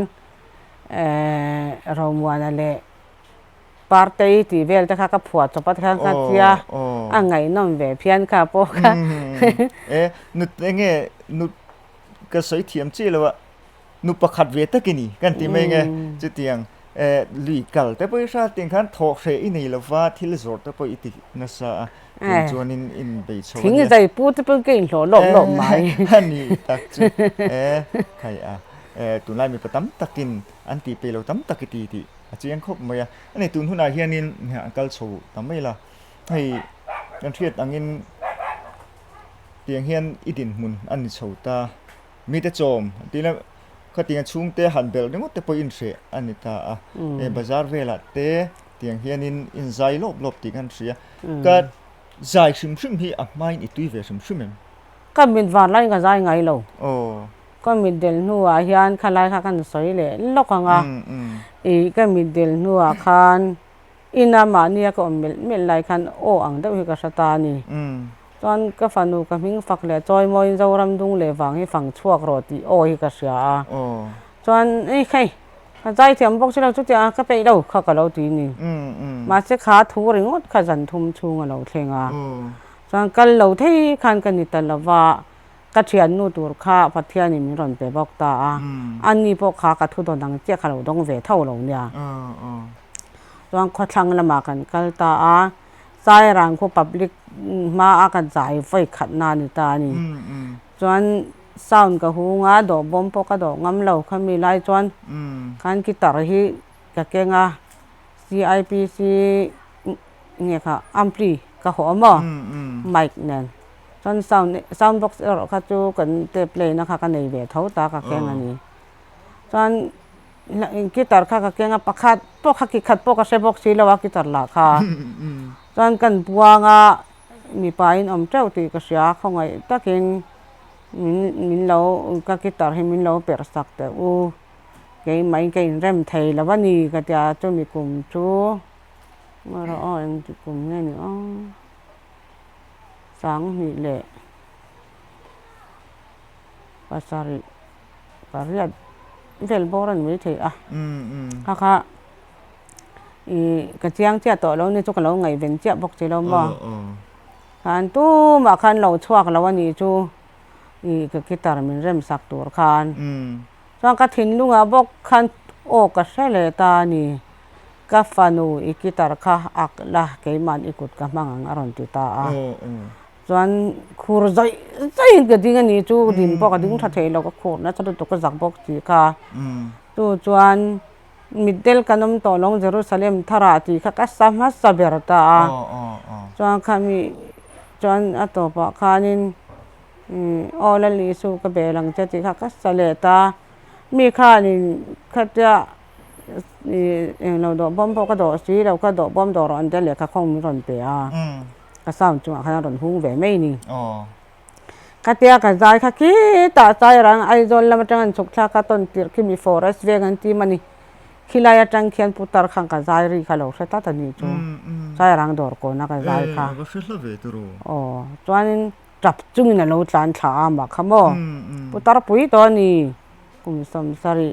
เรามัวนั่นแหละปาร์ตี้ที่เวลจะข้ากับผัวจบปัตข้างกันเสียไงน้องเวเพียนค่ะพวกนุดเงี้ยนุดก็ใส่เทียมจีแล้ววะนุประคัดเวทกินีกันที่ไม่ไงจะเตียงลีกัลแต่พอชาติงขันทอกเสียอินี่แล้วว่าที่ลิสอร์ทแต่พออิตินัสจวนอินไปโชว์ทิ้งใจพูดจะเป็นกิ่งหลบไหมอันนี้ตักจุใครตุนไล่มีประตั้มตักินอันตีไปเราตั้มตักตีจียังครบมั้ยอันนี้ตุนทุนอาเฮียนินเนี่ยกัลโชว์ทำไม่ละให้กันเทียดอังอินเตียงเฮียนอิดินมุนอันนี้โชว์ตามีแต่โจมทีนั้นก็เตียงชุ่งเตะหันเบลนี่มันแต่พออินเสียอันนี้ตาบาซาร์เวลาเตะเตียงเฮียนินอินใจลบตีกันเสียก็ใจซึมที่อ่ะไม่อิตุยเวซึมก็มีวันไล่ก็ใจไงเราโอ้ก็มีเดลนัวเฮียนขลายข้ากันสวยเลยลกงาก็มีเดลนัวคันอินามาเนี่ยก็มีไล่คันอังเดวิกสตานีตอนก็ฟันูก็มิงฝักเลยจอยมอยจะรำดุงเลยฟังให้ฟังชั่วกรอตีฮิกเสียตอนใครใจเทียมบอกเราจุดเดียวก็ไปเราข้ากับเราตีนี่มาเสกขาทูริงดขจันทุ่มชูงเราเทงตอนกันเราที่คันกันนี่แต่ละว่ากัจเจียนนูตัวข้าพัทยานี่มีรอนไปบอกตาอันนี้พวกข้ากระทุดดังเจ้าข้าเราต้องเวทเท่าเราเนี่ยตอนข้าช่างละมากันกันตาใจรังคู่พับลิกมาอากันใจไฟขัดนานตานี่จวนซาวน์กับหูงาดอกบอมพกกระดอกงำเหล่าเขามีไล่จวนการกีตาร์ที่กับเก่งCIPC เนี่ยค่ะอัมพลีกับหัวหม้อไมค์เนี่ยจนซาวน์บ็อกซ์เราเขาจูกันเตะเพลย์นะคะกันในเวทเท่าตากับเก่งอันนี้จนกีตาร์ค่ะกับเก่งปักขัดพวกขัดขัดพวกกระเซบ็อกซ์แล้วว่ากีตาร์ละค่ะจนกันบัวงามีไปอินเจ้าตีกระเสียเขาไงตะเก่งมินเราก็กีตาร์ให้มินเราเปิดสักแต่เกี่ยไม่เกี่ยเริ่มไทยแล้ววันนี้ก็จะจะมีกลุ่มจูมาเราเองกลุ่มนี้นี่สังนี่แหละภาษาริปาริยัดเวลโบราณไม่ใช่ค่ะกระเจียงเจ้าต่อแล้วนี่จุกเราไงเป็นเจ้าบอกเจ้าเราบ่คันตู้มาคันเราชวกแล้ววันนี้จูก็กีตาร์มันเริ่มสักตัวคันตอนก็ทิ้งลุงบอกคันก็ใช่เลยตานี่ก็ฟันูกีตาร์ค่ะอักละเกี่ยมันกุดกับมังอรันติตาส่วนคูร์ใจก็ดิ้งนี่จูดินพอกดิ้งทัดเทเราก็คูร์นะจะดูตัวก็จักบอกจีค่ะตัวส่วนมิดเดิลกันน้ำต่อลงเยรูซาเล็มทาราตีค่ะก็สามารถสับเบอร์ตาส่วนขามีส่วนอัตโตปะขานินละลิสูก็เบลังจะตีค่ะก็สเลตามีขานินขัดจะเราดอกบอมพอกระโดดสีเราก็ดอกบอมดอกร้อนแต่เหลือค่ะคงมีร้อนเปียก็สร้างจังหวะขนาดร้อนหุ่งแหวไม่นี่ก็เตียกันใจค่ะคิดตาใจรังไอโซนแล้วมันจังสุขชาก็ต้นตีร์ที่มีฟอเรสต์เวกันที่มันนี่ขี้ลายจังเขียนพุทธร์ขังกันใจรีค่ะเราใช้ตาตันนี่จูใจรังดอกคนนักใจค่ะจวนจับจุ่มในโลตันชามาขโมยพุทธร์ปุยตัวนี้กุมสมสรี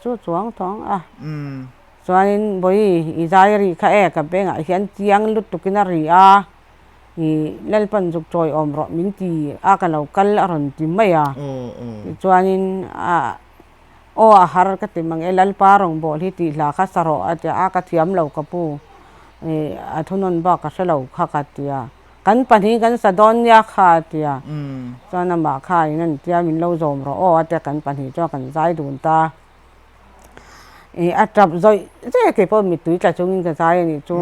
จู่จวงท้องส่วนบ่อยอีใจรีค่ะกับเป็นเขียนเจียงลุดตุกินารีเล่นปันจุกจอยอมรมินตีกันเราคัลอรันติไม่ส่วนหาร์กติมังเล่นปารองบอลที่ตีลาคัสโรอาจจะกระเทียมเรากับปูทุนนบักก็เสลาข้ากัดยา กันปนีกันสะดอนยาขาเตีย อืม จวนมาขายนั่นเตียมินเราโจมรอแต่กันปนีจ้ากันใจดูนตาอัตรับใจเจ๊เก็บพอมีตุ้ยกระจุงกันใจนี่จู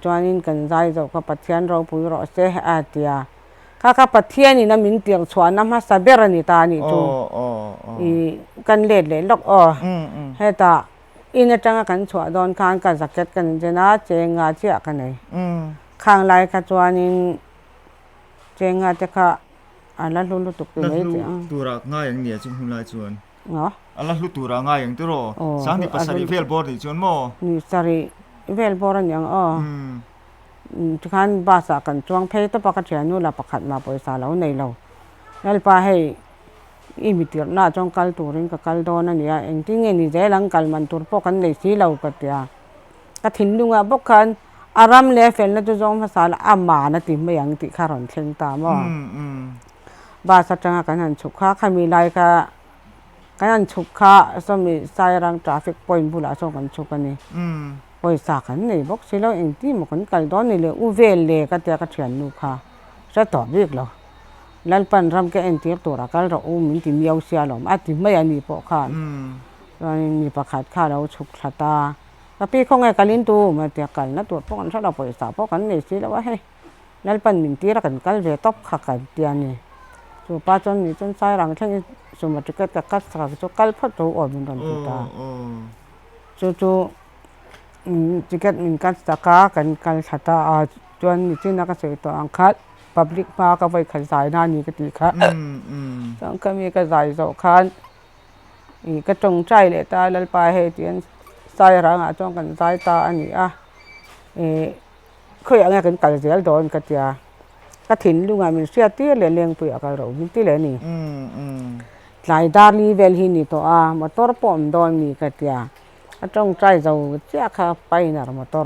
จวนนี้กันใจจ้าก็ปัทยันเราปุยรอเสียอาเตียข้าก็ปัทยันนี่นะมินเตียงชวนน้ำมาสเบรนิตานี่จูกันเล็ดเลยล็อกให้ตาอินจังกันชวนโดนคานกันสักเก็ตกันเจน่าเจงอาเจียกันเลยข้างไล่กันจวนนี้เจงอาเจ้าค่ะอะไรลุ้นตุกตัวนี้จ้ะตัวรักง่ายอย่างเนี้ยจุ่มหุ่นลายชวนเนาะอะไรลุ้นตัวรักง่ายอย่างตัวสังที่ภาษาดิเวลบอร์ดชวนโม่นี่สารีเวลบอร์ดอย่างทุกคนภาษากันจวงเพย์ตัวปากเชียนู่นละประคัดมาปอยสาเราในเราแล้วไปให้อิมิติร์น่าจงกัลตัวริงกับกัลโดนั่นเนี่ยเองที่เงี้ยนี่เจลังกัลมันตัวพวกกันในสีเราก็เตียก็ทิ้งดุงอ่ะพวกกันอารามเลฟเฟลนั่นตัวจงภาษาละอามานะติไม่ยังติขารอนเชิงตามว่าภาษาจังกันหันฉุกข้าขมีไลก็กันหันฉุกข้าสมัยสายรังทราฟิกพอยต์บุหรี่ส่งกันฉุกกันนี่ปอยสากันนี่บอกสิเราเองที่มันกัลโดนี่เลยอุเวลเลยก็เตียก็เฉียนนูค่ะจะตอบเรียกเราแล้วปันรำแกเอ็นที่ตัวรักเราอุ้มมินที่มีเอาเสียหลอมอาทิไม่ยันนี่ปอกขาดเรามีประคัดข้าเราฉุกชะตาแต่พี่คงไงกันลินตูมาเตียกันนะตัวพวกกันชอบเราปล่อยสาวพวกกันนี่สิแล้วว่าให้แล้วปันมินที่รักกันกันเรียตบขักกันเตียนี่ตัวป้าจนนี่จนสายรังเช่นสมมติก็จะกัดสักจุกกัลพัดตัวอ่อนมินตอนตุตาจู่จิกเก็ตมินกัดสักกันกันชะตาจนนี่ที่นักเสียตัวอังคัดpublic มาก็ไปขันสายหน้านี้ก็ตีค่ะจังก็มีกระสายสองคันอีกก็จงใจเลยตาแล้วไปให้เตียนสายรังจ้องกันสายตาอันนี้เคยอะไรกันกันเสียโดนกันเตียก็ถิ่นลุงมันเสียตีเลยเลี้ยงเปลือกเรามิตีเลยนี่หลายดารีเวลหินี่ตัวมาตัวปอมโดนนี่กันเตียก็จงใจจะเจ้าข้าไปนะมาตัว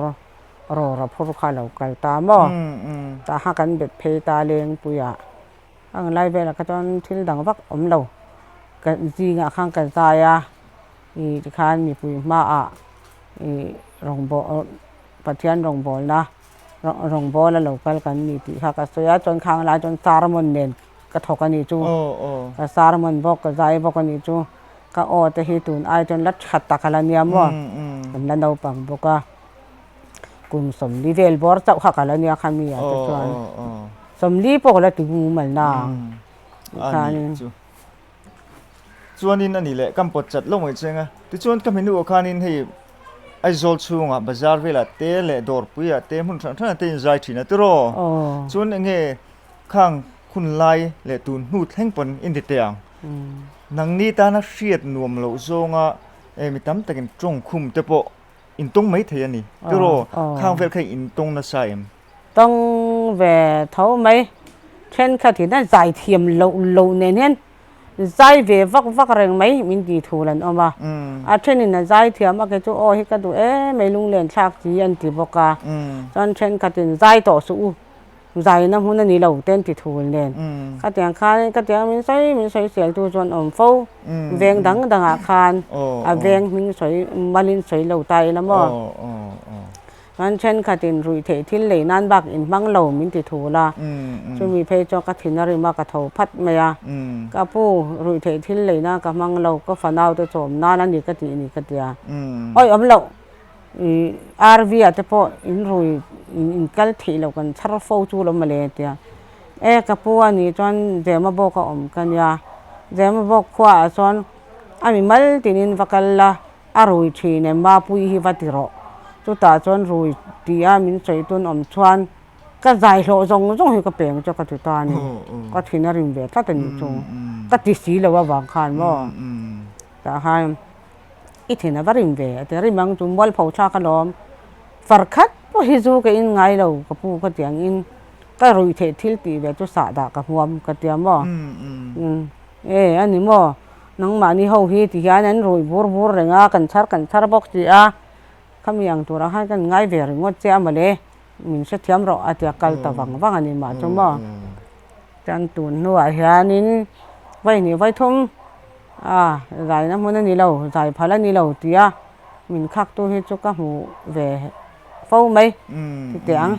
รอรับผู้ค้าเราไก่ตามตาหากันเบ็ดเพตาเลี้ยงปุยอังไล่เวลาก็จนที่ดังวักเรากันจริงข้างกันตายอีที่ข้ามีปุยมารองบอปัทยันรองบอลนะรองบอลแล้วเรากันนี่ที่ข้าก็สวยจนข้างไล่จนสารมันเด่นก็ถกกันนี่จูก็สารมันบอกก็ใจบอกกันนี่จูก็แต่เหตุนไอจนรัดขัดตะกันเนี่ยมั้งกันแล้วเราปังบอกว่ากุมสมลีเวลบอร์เจ้าข้ากันแล้วเนี่ยข้ามีตัวส่วนสมลีพวกเราถึงเหมือนนางค่ะนี่ส่วนนี้นั่นนี่แหละกำปดจัดลงไว้เช่ไหมที่ส่วนก็ไม่รู้ว่าข้านี่ให้ไอ้โจลชูงบาซาร์เวลาเตะเลยดอร์ปุยเตะหุ่นท่านเตะใจทีนะตัวรอส่วนเงี้ยข้างคุณไล่เลยตูนหูแท่งปนอินเดียงนังนี้ตานักเชียดนวมเราโจงมีตั้มแต่กันจงคุมเตปะอินตรงไม่เทียนี่ตัวรอข้างเวลใครอินตรงนะใช่ต้องเวเท่าไหมเช่นข้าที่นั่นใจเทียมเราเนี่ยใจเววักแรงไหมมินดีทูลันออกมาเช่นนี่นะใจเทียมอะไรจู่ฮิกาดูไม่ลุงเล่นฉากจีอันที่บอกจนเช่นข้าที่ใจต่อสู้ใจน้ำหุ่นนี่เราเต้นที่ทูเล่นข้าที่ข้าข้าที่มินใส่เสียตัวจนฟูเวงดังอาคารเวงมินใส่มาลินใส่เราไตแล้วมั้งงั้นเช่นข้าที่รุยเททิ้งเลยนั่นบักอินบังเรามินที่ทูละจะมีเพจจอกระถินอะไรมากระทบพัดเมียก็ผู้รุยเททิ้งเลยนะกับมังเราก็ฝันเอาตัวโจมน่านั่นนี่ก็ตีนี่ก็ตีอ้อยเราอาร์วีอาจจะพออินรุยอินกัลทีเรากันชาร์ฟฟูจูเรามาเลยตีกับผู้อันนี้จนเดี๋ยวมาบอกกันยาเดี๋ยวมาบอกขวาจนมีมัลตินินฟักละอารุยทีเนี่ยมาปุยฮิวัติโรจุดตาจนรุยที่มินใส่ตุนชวนก็ใจโลจงให้กับเปลี่ยนจะกระตุ้นตานี่ก็ทิ้งริมเบ็ดถ้าแต่นี่จงก็ติดสีเลยว่าบางคันว่าแต่ให้อีทิ้งน่ะว่าริมเบ็ดแต่ริมบางจุ่มบอลเผาชาขนมฝรั่งคัดพอฮิจูก็อินไงเรากับผู้ก็เตียงอินก็รุยเททิลตีเบ็ดจุดสาดกับหัวก็เตียงว่าอันนี้ว่านังมานี่เขาฮีที่ยันนั้นรุยบูร์เรื่องกันชาร์บอกจีขมีอย่างตัวเราให้กันง่ายเวรงดเจ้ามาเลยมินเสียเทียมเราอาจจะกัลตะวังอันนี้มาจังบ่จันตุนหัวเฮียนินไว้นี่ไว้ทุ่มใจน้ำมันนี่เราใจพลันนี่เราเตียมินคักตัวให้จุกหูเวเฝ้าไหมที่เตียง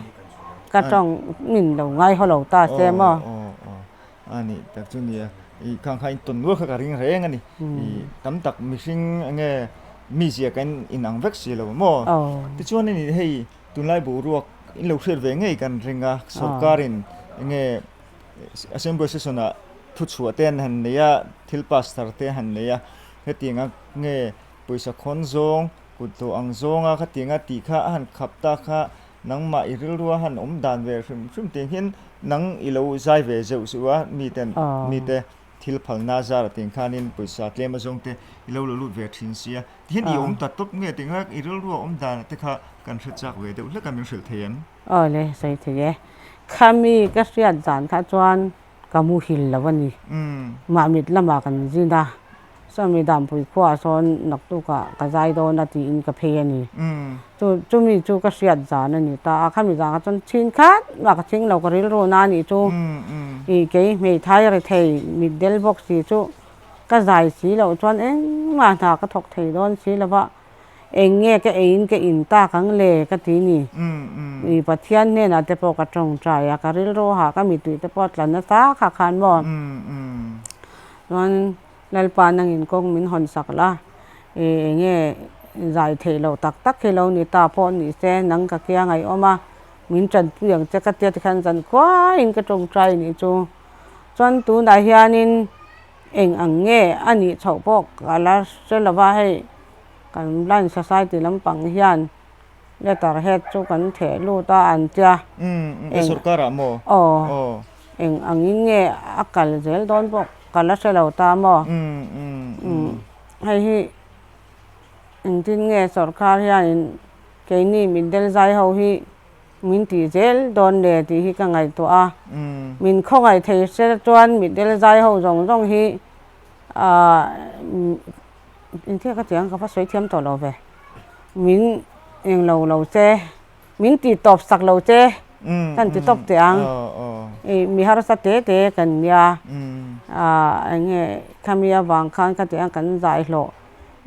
ก็ต้องมินเราง่ายเขาเราตาเซมอ่ะอันนี้แต่จุดนี้อีข้างๆต้นวัวเขาก็ริงแรงอันนี้อีตั้มตักมิชิงเงี้ยมีเสียกันอินอังเวกสิเรามั่วที่ช่วงนี้ให้ตุนไล่บุรุษอินเราเชื่อเวงไงกันริงอ่ะสุดการินเงี้ยอาเซมเบอร์เซสน่ะทุกส่วนเต้นหันเนี่ยทิลปัสตาร์เต้หันเนี่ยเฮติงอ่ะเงี้ยปุยสักคนซงกุตัวอังซงอ่ะเฮติงอ่ะตีข้าหันขับตาข้านังมาอิริลรัวหันดานเวรฟิมเตียงเห็นนังอิโลใจเวเจ้าสัวมีแต่ทิลพัลนาซาร์เตียงข้านินปุยสักเลมาซงเตอิโลลุเวทินเสียเห็นอีตัดตุ๊บเงี้ยติงอ่ะอิริลรัวดานแต่ข้ากันชุดจักเวเดอุลกันมีเสถียรเลยใส่เถียข้ามีก็เสียจานข้าจวนกามูหิลแล้ววันนี้มามิดละมากันจินดาสามีดำปุยขวาซ้อนนักตุกะกระจายโดนนาทีอินกับเพนี่จูมีจูก็เสียจานนี่ตาข้ามีจานก็จนชินคัดมากชิงเราก็ริลโรนานี่จูอีเกย์ไม่ท้ายอะไรเทยมีเดลบ็อกซี่จูก็ใจสีเราจวนมาหาก็ถกเทยโดนสีแล้วว่าเงี้ยก็อินตาขังเล่ก็ทีนี่อีปัจเจียนเนี่ยนะแต่พอกระจงใจก็ริลโรหาก็มีตุยแต่พอหลังนั้นตาขาคันบ่มันนัลปานังอินกงมินหอนสักละเงี้ยใจเทเราตักเทเรานี่ตาพอนี่เสนังก็เกี่ยงไงออกมามินจันเปียงจะกระเทียขันจันควายอินกระจงใจนี่จูจนตัวนายยานินอังเงี้ยอันนี้ชาวพอกอะไรเสละว่าให้กันร้านสายตีลำปังเฮียนเรื่องตาเฮ็ดจูกันเถลูตาอันเจ้าสุดการะโมอังยิ่งเงี้ยอักกัลเจลโดนพวกกันละเสลาตามบ่ให้จริงเงี้ยสุดการเฮียนแค่นี้มินเดลใจเขาฮีมินตีเจลโดนเดตีฮีกังไงตัวมินข้องไงเทเสจวนมินเดลใจเขาจงฮีอินเทียก็เจียงก็พอสวยเทียมต่อเราไปมินเราเจมินตีตบสักเราเจท่านตีตบเตียงมีฮาร์สเตกันยาเงี้ยขมียบางครั้งก็เตียงกันใจโล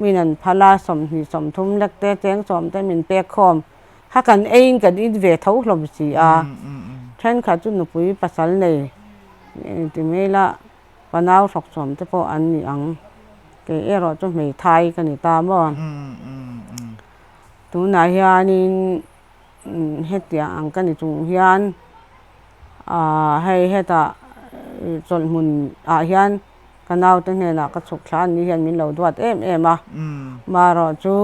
มีนั่นพลาสมหิสมทุ่มเล็กเตเจียงสมแต่มินเปียกคอมถ้ากันกันอินเวทเขาลมสีท่านขาจุนปุยปัสสาวะเลยที่ไม่ละปนาวสกสมแต่พออันนี้อังเกเอรอจนไม่ไทยกันนี่ตามบ่ตัวนายยานี่เฮ็ดอย่างอังกันนี่จุงเฮียนให้เฮ็ดจนมุนเฮียนกันเอาตั้งเนี่ยนะก็สุขชานนี่เฮียนมินเราดวดมารอจู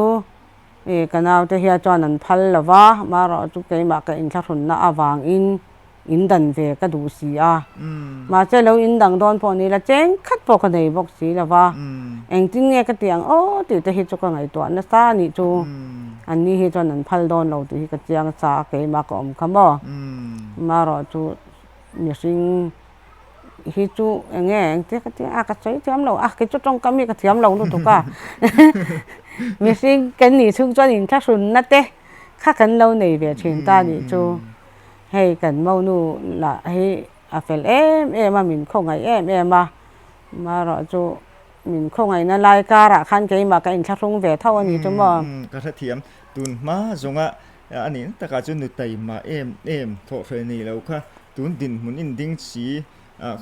กันเอาแต่เฮียจอนันพัลละวะมารอจูเกมาก็อินทรุนนะอวางอินดันเวก็ดูสีมาเจอเราอินดังโดนพอนี่ละเจ๊งคัดพอกันในบอกสีละว่าจริงเนี่ยก็เตียงติดจะเฮ็ดจุกไงตัวนั่นซานี่จูอันนี้เฮ็ดจนนั้นพัลโดนเราติก็เจียงซาเกมาก็คำบ่มารอจูเนี่ยสิ่งเฮ็ดจูเงี้ยที่ก็ที่ก็ใช้เทียมเราก็จุดตรงก็มีก็เทียมเราดูถูกป่ะมีสิ่งกันนี่ซึ่งจนอินทักษุนนั่นเต้ข้ากันเราในเวทีตานี่จูให้กันเมานูละให้เฟลมามินคงไงมารอจูมินคงไงนั่นลายการะคันเกยมากันอินชักรงเวทเท่านี้จุ่มบ่ก็ถ้าเทียมตุนมาจงอันนี้แต่ก็จะนึกไตมาโถเฟนี่แล้วค่ะตุนดินมุนอินดิ้งสี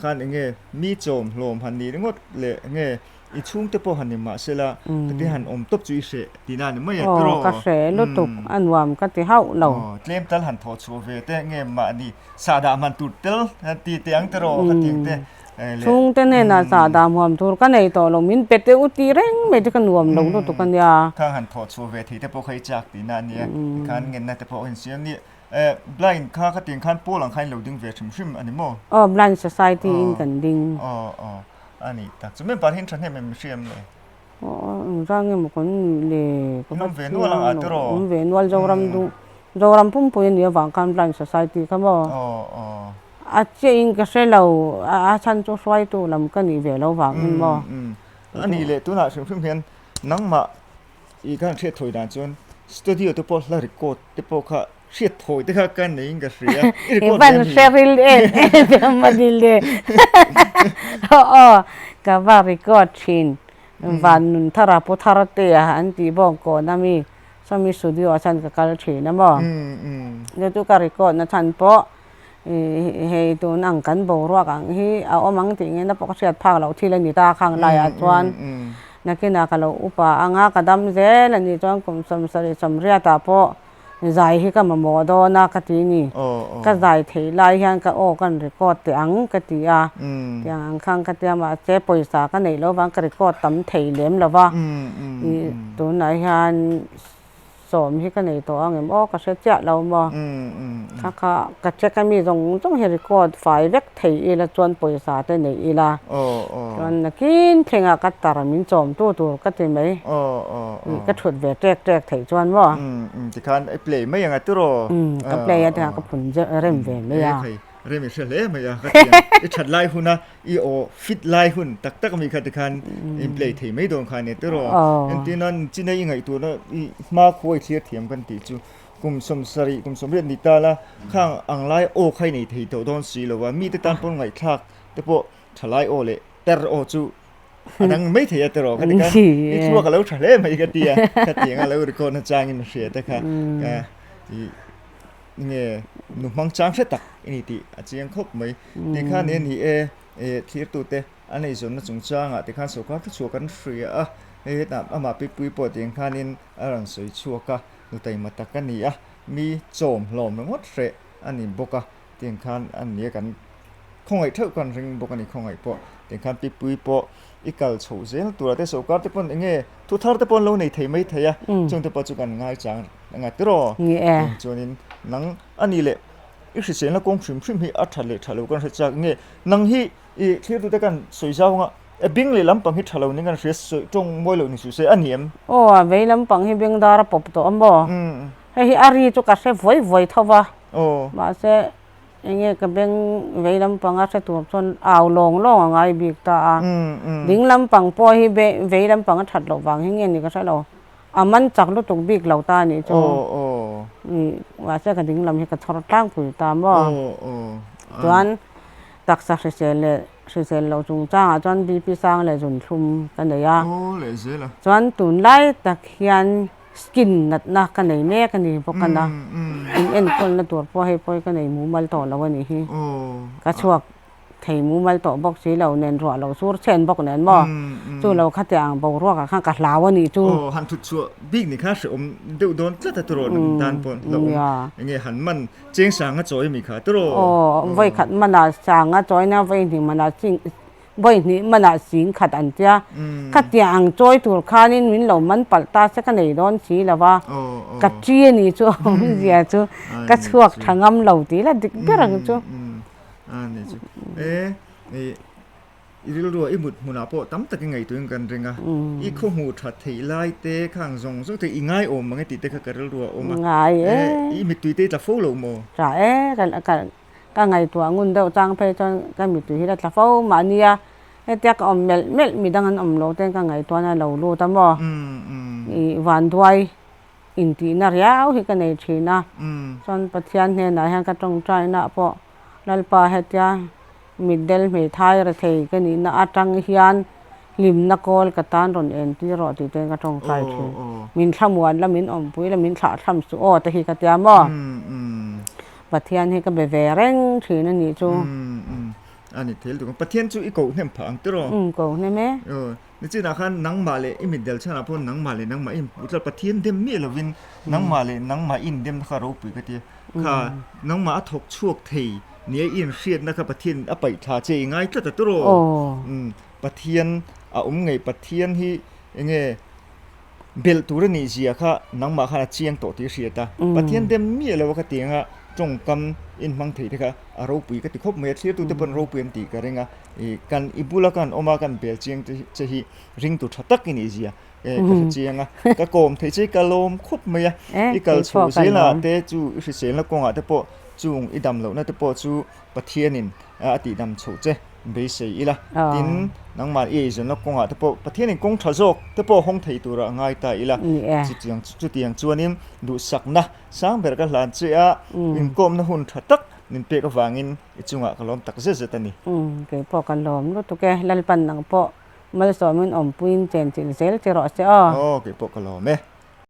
คันเงี้ยมีโจมลมพันนี้งดเละเงี้ยอีช่วงเตปหันนี่มาเสละที่หันตบจุยเสตีนั่นไม่อยากตรอกระแสลุตุกอันวามก็ที่เฮาเราเตรียมตัลหันถอดโซเวเตเงี้ยมานี่ซาดามันตุดเตลตีเตียงตรอกันตีเตช่วงเตเนี่ยนะซาดามวามทุรกันในต่อเรามินเป็ดอุตีเร่งไม่จะกันวามเราลุตุกันยาข้างหันถอดโซเวทีเตปเคยจักตีนั่นเนี่ยคันเงินนะเตปเห็นเสียงนี่blind ข้าก็ตีคันโป้หลังคันเราดึงเวทชิมอันนี้มั้งblind society อินกันดิ้งอันนี้แต่จะไม่ปาหินฉันให้มันเชื่อมเลยร่างเงี้ยมันคนเลยก็มันเวนวลอัตโรเวนวลจาวรำพุ่มพูนเนี่ยวังการ blind society ครับบ่อาเจียงก็เสเราฉันจะช่วยตัวลำกันนี่เวลาวังมันบ่อันนี้เลยตัวน่ะชิมเพียงนังมาอีกการเชื่อถอยด่านจนสตูดิโอตัวพอลาริโกตัวพอค่ะเชื่อถอยแต่ค่ะกันนี่ก็เสียบ้านเชฟฟิลเป็นมาดิเลยกับว่าริโกชินวันนุนทาราพุทธาร์เตียอันที่บอกก่อนนะมี so mi studio chan ka kal thi na mo le tu ka record na chan po he tu nang kan bo ro ka hi a omang ti nge na po ka siat phak lo thi le ni ta khang lai a chuan na ki na ka lo upa anga ka dam zel ani chuan kum som sari som ria ta po zai hi ka ma mo do na ka ti ni ka zai thei lai hian ka o kan record te ang ka ti a yang khang ka tia ma che poisa ka nei lo wang ka record tam thei lem lo wa tu na hian som hi ka nei to angem o ka se cha lo mo ka che ka mi zong he record file vek thei ila chuan poisa te nei ila chuan na kin thenga ka tar min chom tu ka ti mai ka thut ve trek thei chuan mo ti khan ai play mai anga tu ro ka play ata ka phun je rem ve me ya rem se le mai ya ka ti i that lai huna i o fit lai hun tak mi kha ti khan in play thei mai dong khan ne tu ro en ti nan chinai ngai tu na i ma khoi thia thiam kan ti chu kum som sari kum som ret ni ta la khang ang lai o khai nei thei to don si lo wa mi te tan pon ngai thak te po thalai o le ter o chu anang mai thei te ro ka ti kan i chu ka lo thale mai ka ti ka ti nga lo ri ko na chang in hre ta kha ka i nge nu mang chang se tak ini ti a chiang khop mai ti khan ne ni thir tu te anei zon na chung changa ti khan so ka chu kan free a na ama pi pui po ti khan in arang soi chu ka nu tai mata kan ni a mi chom lom ngot re ani boka ti khan an ne kan khongai thau kan ring boka ni khongai po ti khan pi pui po ikal chho zel tura te so ka te pon nge thu thar te pon lo nei thei mai theya chung te po chu kan ngai chang nga tro chonin nang ani le i hri chen la kong hrim hi a thale thalo kan hre chak nge nang hi i thlir tu te kan soi jaw nga e bing le lampang hi thalo ni kan hre soi tong moi lo ni su se aniem ve lampang hi bing dar pop to ambo hi ari chu ka se voi thawa ma se enge ka beng ve lampang a se tu chon aw long ngai bik ta a ding lampang po hi ve lampang a that lo wang hi nge ni ka sa lo aman chak lu tuk bik lo ta ni chu wa se ka ding lam hi ka thor tang pui ta mo chuan taksa se lo chung cha chuan bi pi sang le jun thum ka nei a le zela chuan tun lai tak hian skin nat na ka nei me ka ni bo kana en kol na tur po he poi ka nei mu mal to lo ni hi ka chuak thei mu mal to bok si lo nen ro lo sur chen bok nen mo chu lo kha tyang bo ro ka khang ka hlaw ni chu han thu chu big ni kha se deu don tla ta ro dan pon lo nge han man cheng sang a choi mi kha to ro voi khat mana sang a choi na voi ni mana ching voi ni mana sing khat an tia kha tyang choi tur khanin min lo man palta se ka nei don si lawa ka chi ni chu zia chu ka chuak thangam lo ti la dik berang chu ani chu iril ro imut muna po tam tak ngai tu kan ringa I kho hu tha thei lai te khang zong zo te ingai om mangai ti te kha karil ro om ngai I mi tu te ta fo lo mo ra ka ngai tu ngun deu chang pe chon ka mi tu hi la tla fo ma nia he tek om mel mi dangan om lo ten ka ngai tu na lo lu ta mo I van duai in ti na riau hi ka nei thina chon pathian ne na han ka tong trai na po lalpa hetia middle me thai ra thei ka ni na atang hian lim na kol ka tan ron en ti ro ti ten ka tong trai thu min thamuan la min om pui la min thla tham su o ta hi ka tia mo pathian hi ka be ve reng thina ni chu ani thel tu pathian chu I ko hnem phang ti ro ko hne me ni chi na khan nang ma le I middle chana pon nang ma le nang ma in utla pathian dem mi lovin nang ma le nang ma in dem kha ro pui ka ti kha nang ma thok chuak thei nia in hriat na kha pathian a pai tha che ngai tla ta ro pathian a ngai pathian hi enge bel tur ni zia kha nang ma kha chiang to ti hriata pathian dem mi lo ka tinga tong kam in mang thei kha a ro pui ka ti khop me thlir tu te pon ro pui ti ka renga kan ibula kan oma kan bel chiang che hi ring tu thatak ni zia ka chianga ka kom thei che ka lom khop me ya I kal chu zela te chu hri sel na konga te po chung idam lo na te po chu pathianin ati dam chho che be sei ila tin nang ma e zon la konga te po pathianin kong thajok te po hong thei tu ra ngai ta ila chu tiang chuanin du sakna sang ber ka hlan che a in kom na hun thatak nin pe ka wangin ichunga kalom tak ze ze tani ke po kan lom lo to ke lalpan nang po mal so min om puin chen chin sel che ro se ke po kalom